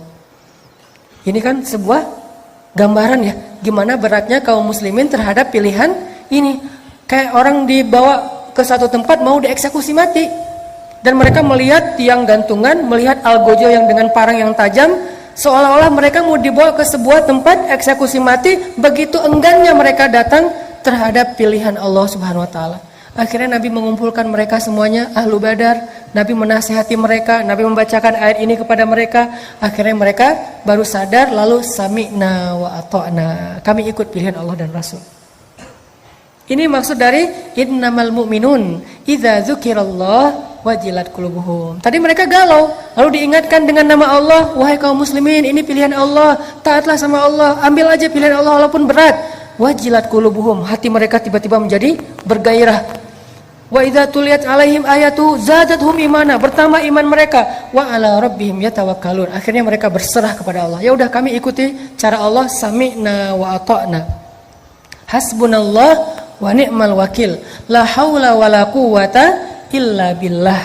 Ini kan sebuah gambaran ya, gimana beratnya kaum muslimin terhadap pilihan ini. Kayak orang dibawa ke satu tempat mau dieksekusi mati. Dan mereka melihat tiang gantungan, melihat algojo yang dengan parang yang tajam, seolah-olah mereka mau dibawa ke sebuah tempat eksekusi mati. Begitu enggannya mereka datang terhadap pilihan Allah Subhanahu wa taala. Akhirnya Nabi mengumpulkan mereka semuanya, ahlu Badar. Nabi menasihati mereka, Nabi membacakan ayat ini kepada mereka. Akhirnya mereka baru sadar, lalu sami'na wa ata'na. Kami ikut pilihan Allah dan Rasul. Ini maksud dari innamal mu'minun idza dzukirallah wajilat qulubuhum. Tadi mereka galau, lalu diingatkan dengan nama Allah, wahai kaum muslimin, ini pilihan Allah, taatlah sama Allah, ambil aja pilihan Allah walaupun berat. Wajilat qulubuhum, hati mereka tiba-tiba menjadi bergairah. Wa idza tuliyat alaihim ayatu zadatuhum imana, bertambah iman mereka. Wa ala rabbihim yatawakkalun. Akhirnya mereka berserah kepada Allah. Ya udah kami ikuti cara Allah, sami'na wa ata'na. Hasbunallah wa ni'mal wakil. La haula wa la quwwata illa billah.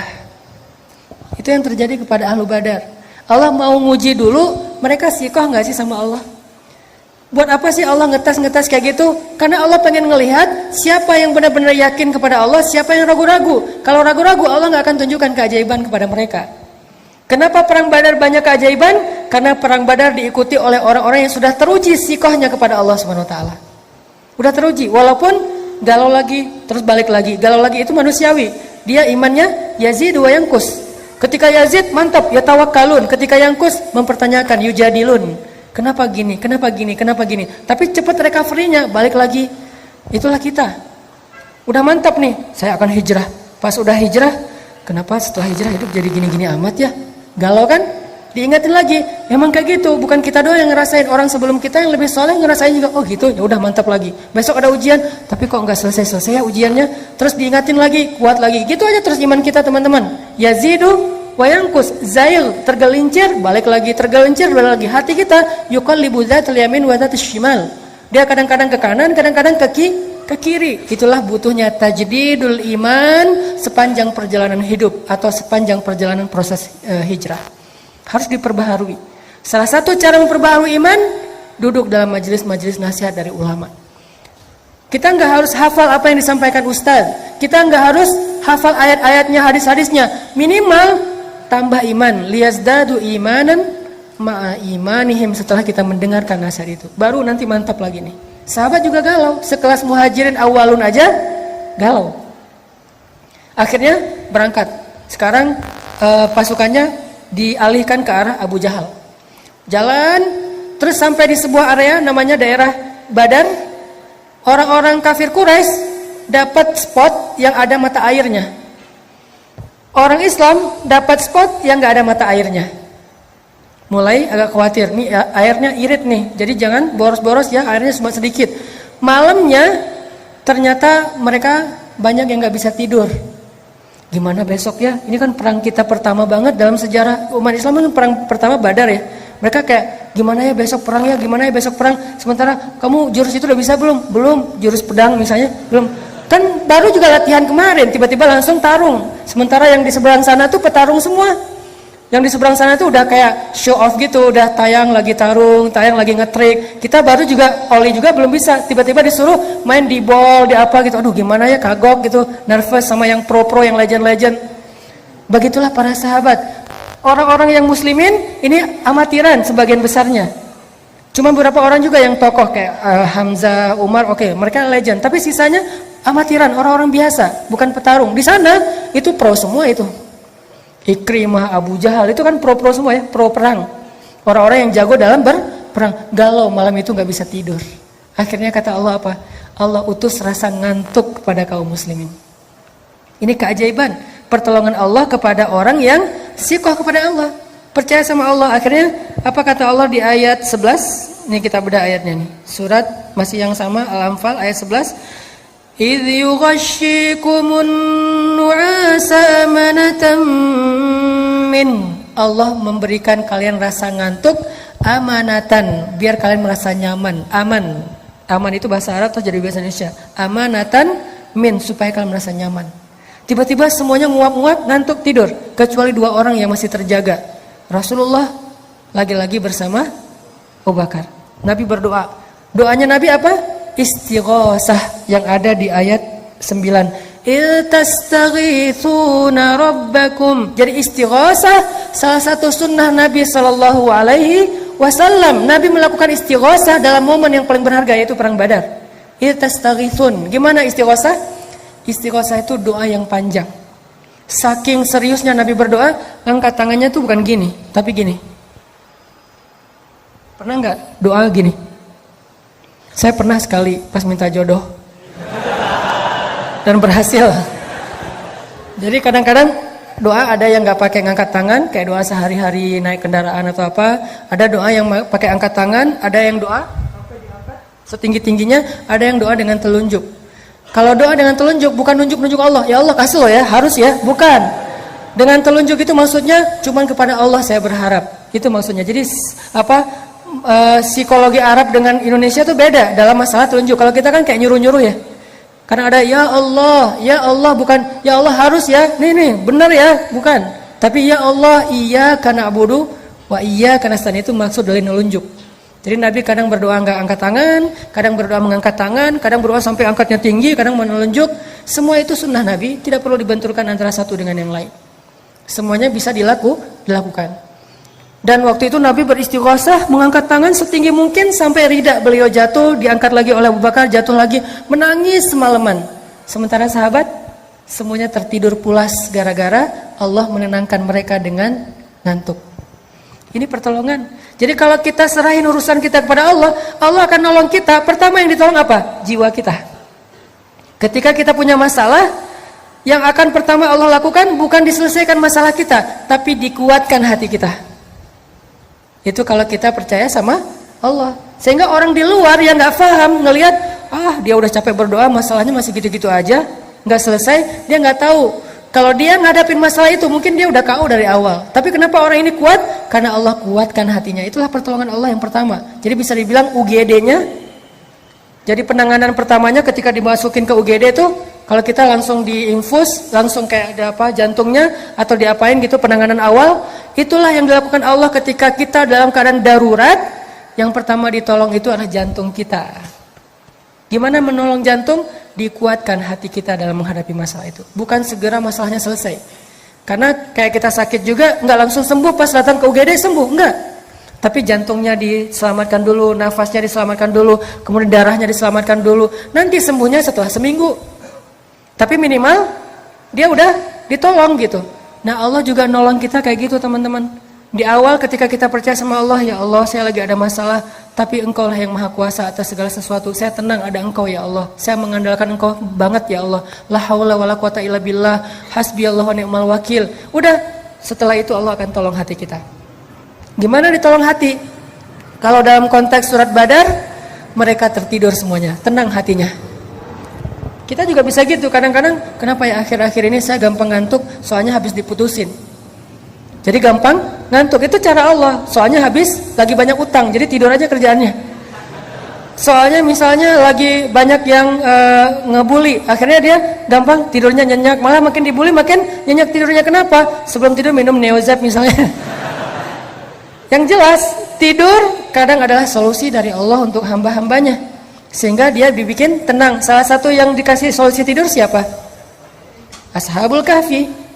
Itu yang terjadi kepada ahlu Badar. Allah mau nguji dulu, mereka sikoh enggak sih sama Allah? Buat apa sih Allah ngetes kayak gitu? Karena Allah pengen ngelihat siapa yang benar-benar yakin kepada Allah, siapa yang ragu-ragu. Kalau ragu-ragu, Allah nggak akan tunjukkan keajaiban kepada mereka. Kenapa perang Badar banyak keajaiban? Karena perang Badar diikuti oleh orang-orang yang sudah teruji sikohnya kepada Allah Subhanahu Wa Taala. Udah teruji, walaupun galau lagi, terus balik lagi. Galau lagi itu manusiawi. Dia imannya Yazid wa Yankus. Ketika Yazid mantap, ya tawakkalun. Ketika Yankus mempertanyakan, yujadilun. Kenapa gini, kenapa gini, kenapa gini. Tapi cepat recovery-nya, balik lagi. Itulah kita. Udah mantap nih, saya akan hijrah. Pas udah hijrah, kenapa setelah hijrah hidup jadi gini-gini amat ya? Galau kan? Diingatin lagi, emang kayak gitu. Bukan kita doang yang ngerasain, orang sebelum kita yang lebih soleh ngerasain juga. Oh gitu, ya udah mantap lagi. Besok ada ujian, tapi kok nggak selesai-selesai ya ujiannya. Terus diingatin lagi, kuat lagi. Gitu aja terus iman kita teman-teman. Yazidu wayangkus, zail, tergelincir, balik lagi, tergelincir, balik lagi. Hati kita yuqallibu dzatal yamin wa dzatal shimal. Dia kadang-kadang ke kanan, kadang-kadang ke kiri. Itulah butuhnya tajdidul iman sepanjang perjalanan hidup atau sepanjang perjalanan proses hijrah. Harus diperbaharui. Salah satu cara memperbaharui iman, duduk dalam majelis-majelis nasihat dari ulama. Kita nggak harus hafal apa yang disampaikan ustaz. Kita nggak harus hafal ayat-ayatnya, hadis-hadisnya. Minimal tambah iman, liyazdadu imanan ma'a imanihim. Setelah kita mendengarkan nasihat itu, baru nanti mantap lagi nih. Sahabat juga galau, sekelas muhajirin awalun aja galau. Akhirnya berangkat. Sekarang pasukannya dialihkan ke arah Abu Jahal. Jalan terus sampai di sebuah area namanya daerah Badar. Orang-orang kafir Quraisy dapat spot yang ada mata airnya. Orang Islam dapat spot yang nggak ada mata airnya. Mulai agak khawatir, nih airnya irit nih, jadi jangan boros-boros ya, airnya cuma sedikit. Malamnya ternyata mereka banyak yang nggak bisa tidur. Gimana besok ya? Ini kan perang kita pertama banget dalam sejarah umat Islam, kan perang pertama Badar ya. Mereka kayak gimana ya besok perang ya, gimana ya besok perang. Sementara kamu jurus itu udah bisa belum? Belum. Jurus pedang misalnya belum. Kan baru juga latihan kemarin, tiba-tiba langsung tarung. Sementara yang di seberang sana tuh petarung semua. Yang di seberang sana tuh udah kayak show off gitu, udah tayang lagi tarung, tayang lagi ngetrik. Kita baru juga, Oli juga belum bisa. Tiba-tiba disuruh main di ball, di apa gitu. Aduh gimana ya, kagok gitu, nervous sama yang pro-pro, yang legend-legend. Begitulah para sahabat. Orang-orang yang muslimin ini amatiran sebagian besarnya. Cuma beberapa orang juga yang tokoh kayak Hamzah, Umar, oke, mereka legend. Tapi sisanya amatiran, orang-orang biasa, bukan petarung. Di sana itu pro semua itu. Ikrimah, Abu Jahal itu kan pro semua ya, pro perang. Orang-orang yang jago dalam berperang. Galau malam itu nggak bisa tidur. Akhirnya kata Allah apa? Allah utus rasa ngantuk kepada kaum muslimin. Ini keajaiban pertolongan Allah kepada orang yang siqah kepada Allah, percaya sama Allah. Akhirnya apa kata Allah di ayat 11? Ini kita bedah ayatnya nih. Surat masih yang sama, Al-Anfal ayat 11. إِذْ يُغَشِّيكُمُ النُّعَاسَ أَمَنَةً مِّنْ. Allah memberikan kalian rasa ngantuk amanatan, biar kalian merasa nyaman. Aman itu bahasa Arab atau jadi bahasa Indonesia. Amanatan min, supaya kalian merasa nyaman. Tiba-tiba semuanya nguap-nguap, ngantuk, tidur, kecuali 2 orang yang masih terjaga. Rasulullah lagi-lagi bersama Abu Bakar. Nabi berdoa. Doanya Nabi apa? Istighosah yang ada di ayat 9. Iltastaghithuna rabbakum. Jadi istighosah salah satu sunnah Nabi sallallahu alaihi wasallam. Nabi melakukan istighosah dalam momen yang paling berharga, yaitu perang Badar. Iltastaghithun. Gimana istighosah? Istighosah itu doa yang panjang. Saking seriusnya Nabi berdoa, angkat tangannya tuh bukan gini, tapi gini. Pernah nggak doa gini? Saya pernah sekali pas minta jodoh dan berhasil. Jadi kadang-kadang doa ada yang nggak pakai ngangkat tangan, kayak doa sehari-hari naik kendaraan atau apa. Ada doa yang pakai angkat tangan, ada yang doa sampai diangkat setinggi-tingginya, ada yang doa dengan telunjuk. Kalau doa dengan telunjuk bukan nunjuk-nunjuk Allah, ya Allah kasih loh ya, harus ya, bukan. Dengan telunjuk itu maksudnya cuman kepada Allah saya berharap. Itu maksudnya. Jadi apa? Psikologi Arab dengan Indonesia tuh beda dalam masalah telunjuk. Kalau kita kan kayak nyuruh-nyuruh ya. Karena ada ya Allah bukan ya Allah harus ya. Nih benar ya, bukan. Tapi ya Allah iyyaka na'budu wa iyyaka nasta'in, itu maksud dari nelunjuk. Jadi Nabi kadang berdoa enggak angkat tangan, kadang berdoa mengangkat tangan, kadang berdoa sampai angkatnya tinggi, kadang menelunjuk. Semua itu sunnah Nabi, tidak perlu dibenturkan antara satu dengan yang lain. Semuanya bisa dilakukan. Dan waktu itu Nabi beristighosah, mengangkat tangan setinggi mungkin sampai rida beliau jatuh, diangkat lagi oleh Abu Bakar, jatuh lagi, menangis semalaman. Sementara sahabat semuanya tertidur pulas gara-gara Allah menenangkan mereka dengan ngantuk. Ini pertolongan. Jadi kalau kita serahin urusan kita kepada Allah, Allah akan nolong kita. Pertama yang ditolong apa? Jiwa kita. Ketika kita punya masalah, yang akan pertama Allah lakukan bukan diselesaikan masalah kita, tapi dikuatkan hati kita. Itu kalau kita percaya sama Allah. Sehingga orang di luar yang nggak paham ngelihat, dia udah capek berdoa, masalahnya masih gitu-gitu aja, nggak selesai, dia nggak tahu. Kalau dia ngadapin masalah itu, mungkin dia udah KO dari awal. Tapi kenapa orang ini kuat? Karena Allah kuatkan hatinya. Itulah pertolongan Allah yang pertama. Jadi bisa dibilang UGD-nya. Jadi penanganan pertamanya ketika dimasukin ke UGD itu, kalau kita langsung diinfus, langsung kayak ada apa jantungnya atau diapain gitu, penanganan awal, itulah yang dilakukan Allah ketika kita dalam keadaan darurat. Yang pertama ditolong itu adalah jantung kita. Gimana menolong jantung? Dikuatkan hati kita dalam menghadapi masalah itu. Bukan segera masalahnya selesai. Karena kayak kita sakit juga nggak langsung sembuh pas datang ke UGD sembuh, enggak. Tapi jantungnya diselamatkan dulu, nafasnya diselamatkan dulu, kemudian darahnya diselamatkan dulu. Nanti sembuhnya setelah seminggu. Tapi minimal dia udah ditolong gitu. Nah Allah juga nolong kita kayak gitu teman-teman. Di awal ketika kita percaya sama Allah, ya Allah saya lagi ada masalah, tapi Engkau lah yang maha kuasa atas segala sesuatu. Saya tenang ada Engkau ya Allah. Saya mengandalkan Engkau banget ya Allah. La haula wala quwata illa billah, hasbiyallahu wa ni'mal wakil. Udah, setelah itu Allah akan tolong hati kita. Gimana ditolong hati? Kalau dalam konteks surat Badar, mereka tertidur semuanya, tenang hatinya. Kita juga bisa gitu, kadang-kadang kenapa ya akhir-akhir ini saya gampang ngantuk, soalnya habis diputusin. Jadi gampang ngantuk, itu cara Allah, soalnya habis lagi banyak utang, jadi tidur aja kerjaannya. Soalnya misalnya lagi banyak yang ngebully, akhirnya dia gampang tidurnya nyenyak, malah makin dibully makin nyenyak tidurnya. Kenapa? Sebelum tidur minum Neozep misalnya. Yang jelas, tidur kadang adalah solusi dari Allah untuk hamba-hambanya. Sehingga dia dibikin tenang. Salah satu yang dikasih solusi tidur siapa? Ashabul Kahfi.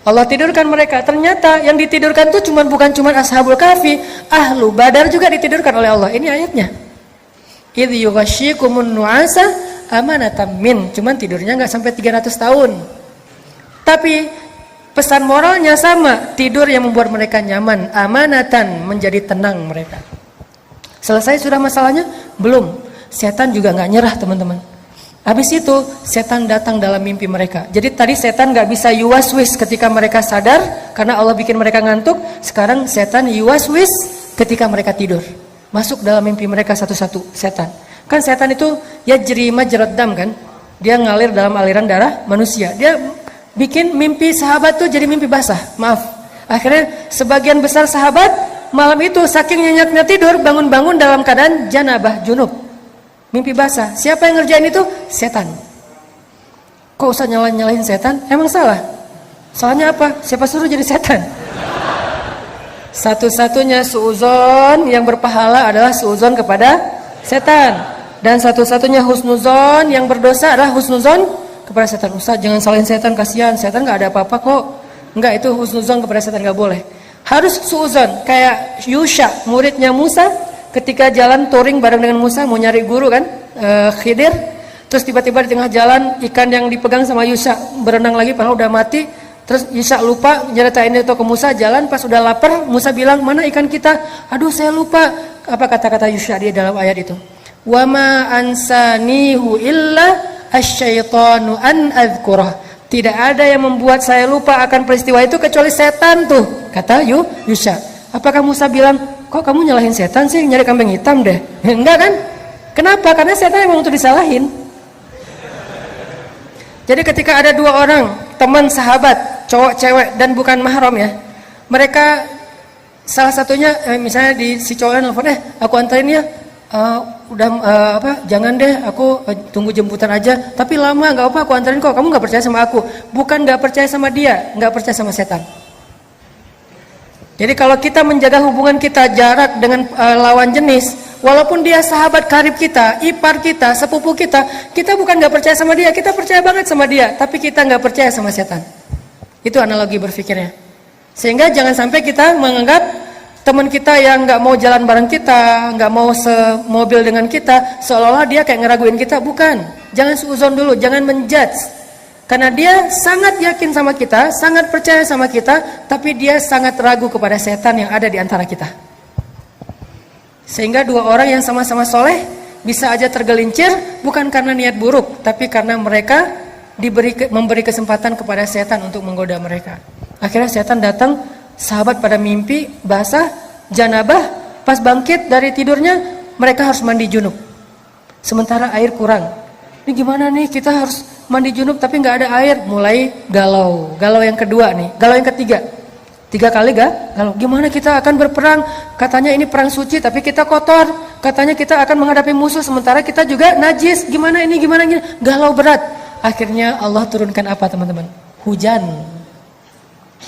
Allah tidurkan mereka. Ternyata yang ditidurkan itu bukan cuma Ashabul Kahfi, Ahlu Badar juga ditidurkan oleh Allah. Ini ayatnya. Idh yughashshikumun nu'asa amanatan min, cuman tidurnya nggak sampai 300 tahun. Tapi pesan moralnya sama, tidur yang membuat mereka nyaman, amanatan, menjadi tenang mereka. Selesai sudah masalahnya? Belum. Setan juga nggak nyerah teman-teman. Habis itu setan datang dalam mimpi mereka. Jadi tadi setan nggak bisa yuwaswis ketika mereka sadar karena Allah bikin mereka ngantuk. Sekarang setan yuwaswis ketika mereka tidur. Masuk dalam mimpi mereka satu-satu setan. Kan setan itu ya yajri majrad dam kan? Dia ngalir dalam aliran darah manusia. Dia bikin mimpi sahabat tuh jadi mimpi basah. Maaf. Akhirnya sebagian besar sahabat malam itu saking nyenyaknya tidur bangun-bangun dalam keadaan janabah junub. Mimpi basah. Siapa yang ngerjain itu? Setan. Kok usah nyalahin setan? Emang salah? Salahnya apa? Siapa suruh jadi setan? Satu-satunya suuzon yang berpahala adalah suuzon kepada setan. Dan satu-satunya husnuzon yang berdosa adalah husnuzon kepada setan. Ustaz, jangan salahin setan, kasihan. Setan gak ada apa-apa kok. Enggak, itu husnuzon kepada setan gak boleh. Harus suuzon. Kayak Yusha, muridnya Musa. Ketika jalan touring bareng dengan Musa mau nyari guru kan, Khidir, terus tiba-tiba di tengah jalan ikan yang dipegang sama Yusha berenang lagi padahal udah mati, terus Yusha lupa nyeritain itu ke Musa, jalan pas udah lapar, Musa bilang, "Mana ikan kita?" "Aduh, saya lupa." Apa kata-kata Yusha dia dalam ayat itu? "Wa ma ansanihu illa asyaitanu an adzkurah." Tidak ada yang membuat saya lupa akan peristiwa itu kecuali setan tuh, kata Yusha. Apakah Musa bilang, "Kok kamu nyalahin setan sih, nyari kambing hitam deh"? Enggak kan? Kenapa? Karena setan emang untuk disalahin. Jadi ketika ada dua orang, teman sahabat, cowok cewek dan bukan mahram ya, mereka salah satunya misalnya si cowoknya nelfon, "Aku anterin ya." Jangan deh, aku tunggu jemputan aja. Tapi lama, nggak apa, aku anterin kok. Kamu nggak percaya sama aku? Bukan nggak percaya sama dia, nggak percaya sama setan. Jadi kalau kita menjaga hubungan kita jarak dengan lawan jenis, walaupun dia sahabat karib kita, ipar kita, sepupu kita, kita bukan nggak percaya sama dia, kita percaya banget sama dia, tapi kita nggak percaya sama setan. Itu analogi berpikirnya. Sehingga jangan sampai kita menganggap teman kita yang nggak mau jalan bareng kita, nggak mau semobil dengan kita, seolah-olah dia kayak ngeraguin kita. Bukan. Jangan suuzon dulu, jangan menjudge. Karena dia sangat yakin sama kita, sangat percaya sama kita, tapi dia sangat ragu kepada setan yang ada di antara kita. Sehingga dua orang yang sama-sama soleh bisa aja tergelincir bukan karena niat buruk, tapi karena mereka memberi kesempatan kepada setan untuk menggoda mereka. Akhirnya setan datang, sahabat pada mimpi basah, janabah, pas bangkit dari tidurnya mereka harus mandi junub. Sementara air kurang. Ini gimana nih, kita harus mandi junub tapi nggak ada air. Mulai galau yang kedua nih, galau yang ketiga, 3 kali galau. Gimana kita akan berperang? Katanya ini perang suci tapi kita kotor. Katanya kita akan menghadapi musuh sementara kita juga najis. Gimana ini? Galau berat. Akhirnya Allah turunkan apa teman-teman? Hujan.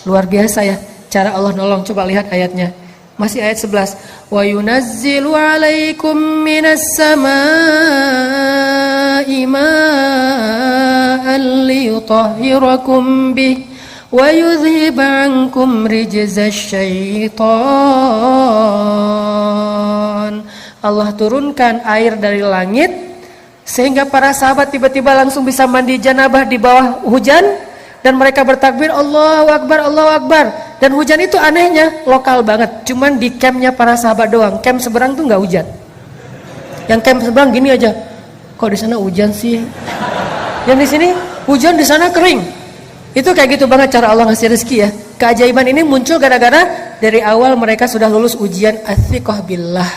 Luar biasa ya cara Allah nolong. Coba lihat ayatnya. Masih ayat 11. Wa yunazzilu 'alaikum minas samaa'i ma'an liyutahhirakum bih wa yudhhib 'ankum rijzasy syaitan. Allah turunkan air dari langit sehingga para sahabat tiba-tiba langsung bisa mandi janabah di bawah hujan. Dan mereka bertakbir, Allahu Akbar, Allahu Akbar. Dan hujan itu anehnya lokal banget. Cuman di campnya para sahabat doang. Camp seberang tuh nggak hujan. Yang camp seberang gini aja. Kok di sana hujan sih? Yang di sini hujan, di sana kering. Itu kayak gitu banget cara Allah ngasih rezeki ya. Keajaiban ini muncul gara-gara dari awal mereka sudah lulus ujian ats-tsiqah billah.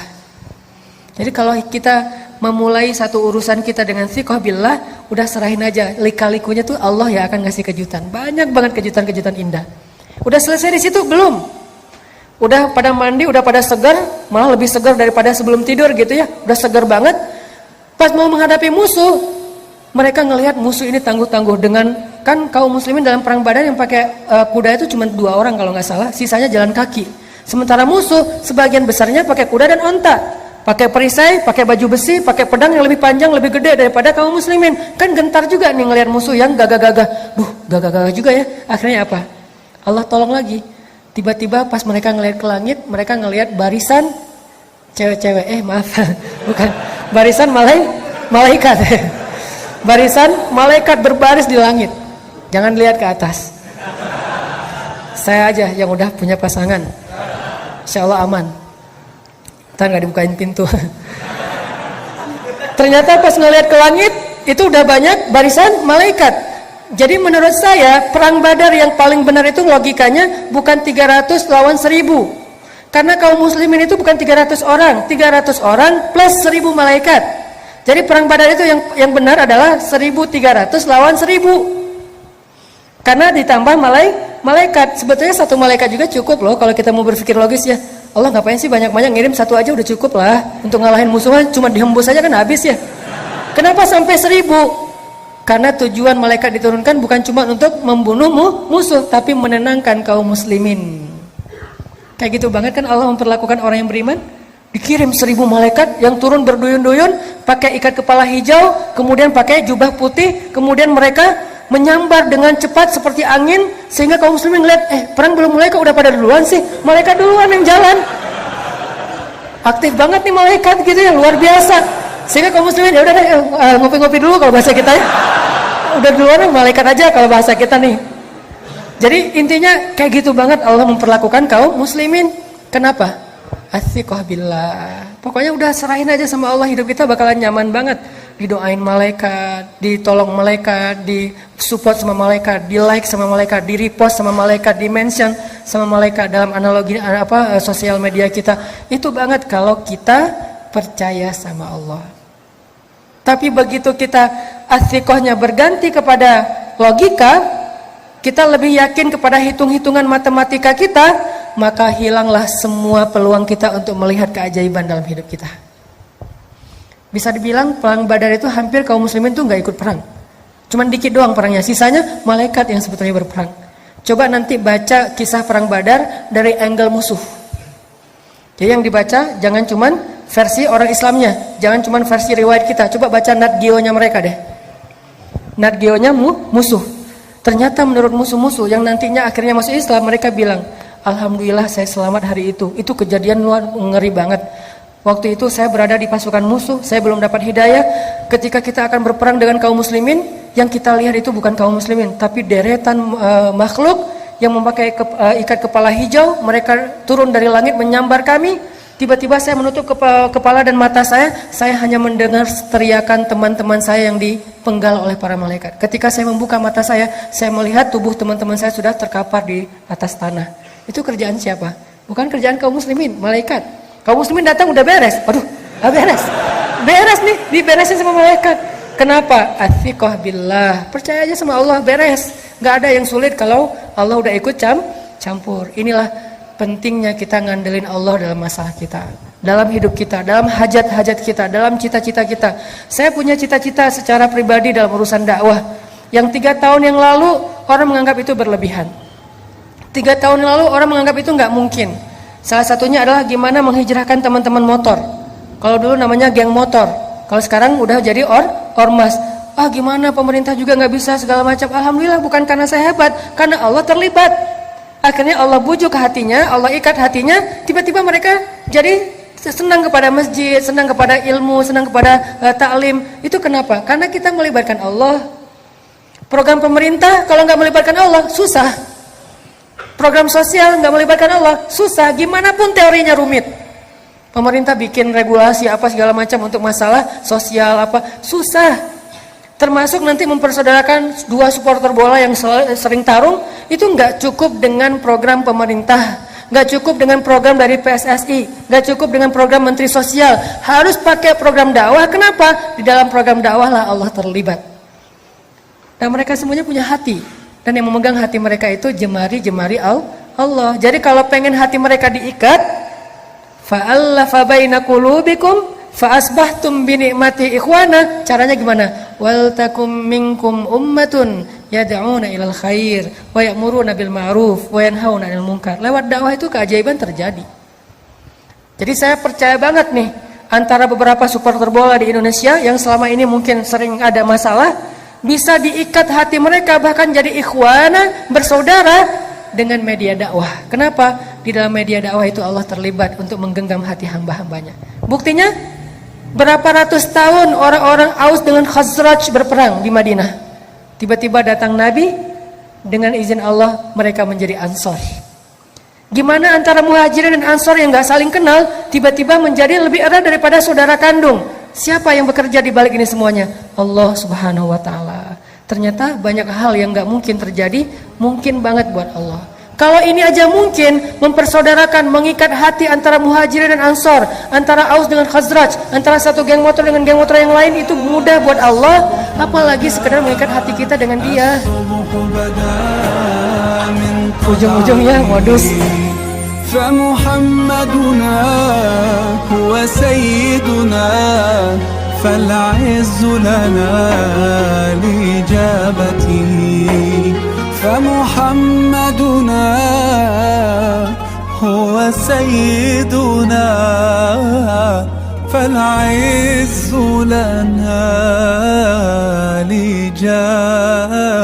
Jadi kalau kita memulai satu urusan kita dengan tsiqah billah, udah serahin aja, lika-likunya tuh Allah ya akan ngasih kejutan. Banyak banget kejutan-kejutan indah. Udah selesai di situ belum? Udah pada mandi, udah pada segar, malah lebih segar daripada sebelum tidur gitu ya. Udah segar banget. Pas mau menghadapi musuh, mereka ngelihat musuh ini tangguh-tangguh dengan, kan kaum muslimin dalam perang Badar yang pakai kuda itu cuma 2 orang kalau nggak salah, sisanya jalan kaki. Sementara musuh sebagian besarnya pakai kuda dan onta. Pakai perisai, pakai baju besi, pakai pedang yang lebih panjang, lebih gede daripada kaum muslimin. Kan gentar juga nih ngelihat musuh yang gagah-gagah. Gagah-gagah juga ya. Akhirnya apa? Allah tolong lagi. Tiba-tiba pas mereka ngelihat ke langit, mereka ngelihat barisan cewek-cewek. Maaf, bukan. Barisan malaikat. Barisan malaikat berbaris di langit. Jangan lihat ke atas. Saya aja yang udah punya pasangan. Insya Allah aman. Ntar gak dibukain pintu. Ternyata pas ngeliat ke langit, itu udah banyak barisan malaikat. Jadi menurut saya, perang Badar yang paling benar itu logikanya bukan 300 lawan 1000. Karena kaum muslimin itu bukan 300 orang. 300 orang plus 1000 malaikat. Jadi perang Badar itu yang benar adalah 1300 lawan 1000. Karena ditambah malaikat. Sebetulnya satu malaikat juga cukup loh kalau kita mau berpikir logis ya. Allah ngapain sih banyak-banyak, ngirim satu aja udah cukup lah. Untuk ngalahin musuhnya cuma dihembus aja kan habis ya. Kenapa sampai 1000? Karena tujuan malaikat diturunkan bukan cuma untuk membunuh musuh, tapi menenangkan kaum muslimin. Kayak gitu banget kan Allah memperlakukan orang yang beriman. Dikirim 1000 malaikat yang turun berduyun-duyun, pakai ikat kepala hijau, kemudian pakai jubah putih, kemudian mereka menyambar dengan cepat seperti angin, sehingga kaum muslimin ngeliat, perang belum mulai kok udah pada duluan sih. Malaikat duluan yang jalan. Aktif banget nih malaikat gitu ya, luar biasa. Sehingga kaum muslimin ya udah deh, ngopi-ngopi dulu kalau bahasa kita ya. Udah duluan malaikat aja kalau bahasa kita nih. Jadi intinya kayak gitu banget Allah memperlakukan kaum muslimin. Kenapa? Athiqah billah. Pokoknya udah serahin aja sama Allah, hidup kita bakalan nyaman banget. Didoain malaikat, ditolong malaikat, disupport sama malaikat, di like sama malaikat, di repost sama malaikat, di mention sama malaikat dalam analogi sosial media kita. Itu banget kalau kita percaya sama Allah. Tapi begitu kita athiqahnya berganti kepada logika, kita lebih yakin kepada hitung-hitungan matematika kita, maka hilanglah semua peluang kita untuk melihat keajaiban dalam hidup kita. Bisa dibilang perang Badar itu hampir kaum muslimin tuh gak ikut perang. Cuman dikit doang perangnya, sisanya malaikat yang sebetulnya berperang. Coba nanti baca kisah perang Badar dari angle musuh. Jadi yang dibaca jangan cuman versi orang Islamnya, jangan cuman versi riwayat kita. Coba baca Nat Geo-nya mereka deh. Nat Geo-nya musuh. Ternyata menurut musuh-musuh yang nantinya akhirnya masuk Islam, mereka bilang, alhamdulillah saya selamat hari itu. Itu kejadian luar ngeri banget. Waktu itu saya berada di pasukan musuh, saya belum dapat hidayah. Ketika kita akan berperang dengan kaum muslimin, yang kita lihat itu bukan kaum muslimin, tapi deretan makhluk yang memakai ikat kepala hijau. Mereka turun dari langit menyambar kami. Tiba-tiba saya menutup kepala dan mata saya hanya mendengar teriakan teman-teman saya yang dipenggal oleh para malaikat. Ketika saya membuka mata saya melihat tubuh teman-teman saya sudah terkapar di atas tanah. Itu kerjaan siapa? Bukan kerjaan kaum muslimin, malaikat. Kaum muslimin datang udah beres. Aduh, beres. Beres nih, diberesin sama malaikat. Kenapa? Athiqah billah. Percaya aja sama Allah, beres. Gak ada yang sulit kalau Allah udah ikut campur. Inilah pentingnya kita ngandelin Allah dalam masalah kita, dalam hidup kita, dalam hajat-hajat kita, dalam cita-cita kita. Saya punya cita-cita secara pribadi dalam urusan dakwah, yang 3 tahun yang lalu orang menganggap itu berlebihan. 3 tahun yang lalu orang menganggap itu nggak mungkin. Salah satunya adalah gimana menghijrahkan teman-teman motor. Kalau dulu namanya geng motor, kalau sekarang udah jadi ormas. Gimana pemerintah juga nggak bisa segala macam. Alhamdulillah bukan karena saya hebat, karena Allah terlibat. Akhirnya Allah bujuk hatinya, Allah ikat hatinya, tiba-tiba mereka jadi senang kepada masjid, senang kepada ilmu, senang kepada taklim. Itu kenapa? Karena kita melibatkan Allah. Program pemerintah kalau nggak melibatkan Allah susah. Program sosial nggak melibatkan Allah susah. Gimana pun teorinya rumit. Pemerintah bikin regulasi apa segala macam untuk masalah sosial apa susah. Termasuk nanti mempersaudarakan 2 supporter bola yang sering tarung, itu nggak cukup dengan program pemerintah, nggak cukup dengan program dari PSSI, nggak cukup dengan program Menteri Sosial, harus pakai program dakwah. Kenapa? Di dalam program dakwah lah Allah terlibat. Dan mereka semuanya punya hati, dan yang memegang hati mereka itu jemari-jemari Allah. Jadi kalau pengen hati mereka diikat, fa'allafa baina qulubikum fa'asbahtum binikmati ikhwana. Caranya gimana? Wal takum minkum ummatun yad'una ilal khair wa ya'muruna bil ma'ruf wa yanhauna 'anil munkar. Lewat dakwah itu keajaiban terjadi. Jadi saya percaya banget nih, antara beberapa supporter bola di Indonesia yang selama ini mungkin sering ada masalah, bisa diikat hati mereka bahkan jadi ikhwana, bersaudara dengan media dakwah. Kenapa? Di dalam media dakwah itu Allah terlibat untuk menggenggam hati hamba-hambanya. Buktinya Berapa ratus tahun orang-orang Aus dengan Khazraj berperang di Madinah. Tiba-tiba datang Nabi, dengan izin Allah mereka menjadi Ansor. Gimana antara Muhajirin dan Ansor yang gak saling kenal tiba-tiba menjadi lebih erat daripada saudara kandung? Siapa yang bekerja di balik ini semuanya? Allah Subhanahu wa taala. Ternyata banyak hal yang gak mungkin terjadi, mungkin banget buat Allah. Kalau ini aja mungkin mempersaudarakan, mengikat hati antara Muhajirin dan Ansor, antara Aus dengan Khazraj, antara satu geng motor dengan geng motor yang lain, itu mudah buat Allah, apalagi sekedar mengikat hati kita dengan Dia. Ujung-ujungnya modus. فمحمدنا هو سيدنا فالعز لنا لإجابته فمحمدنا هو سيدنا فالعز لنا لإجابته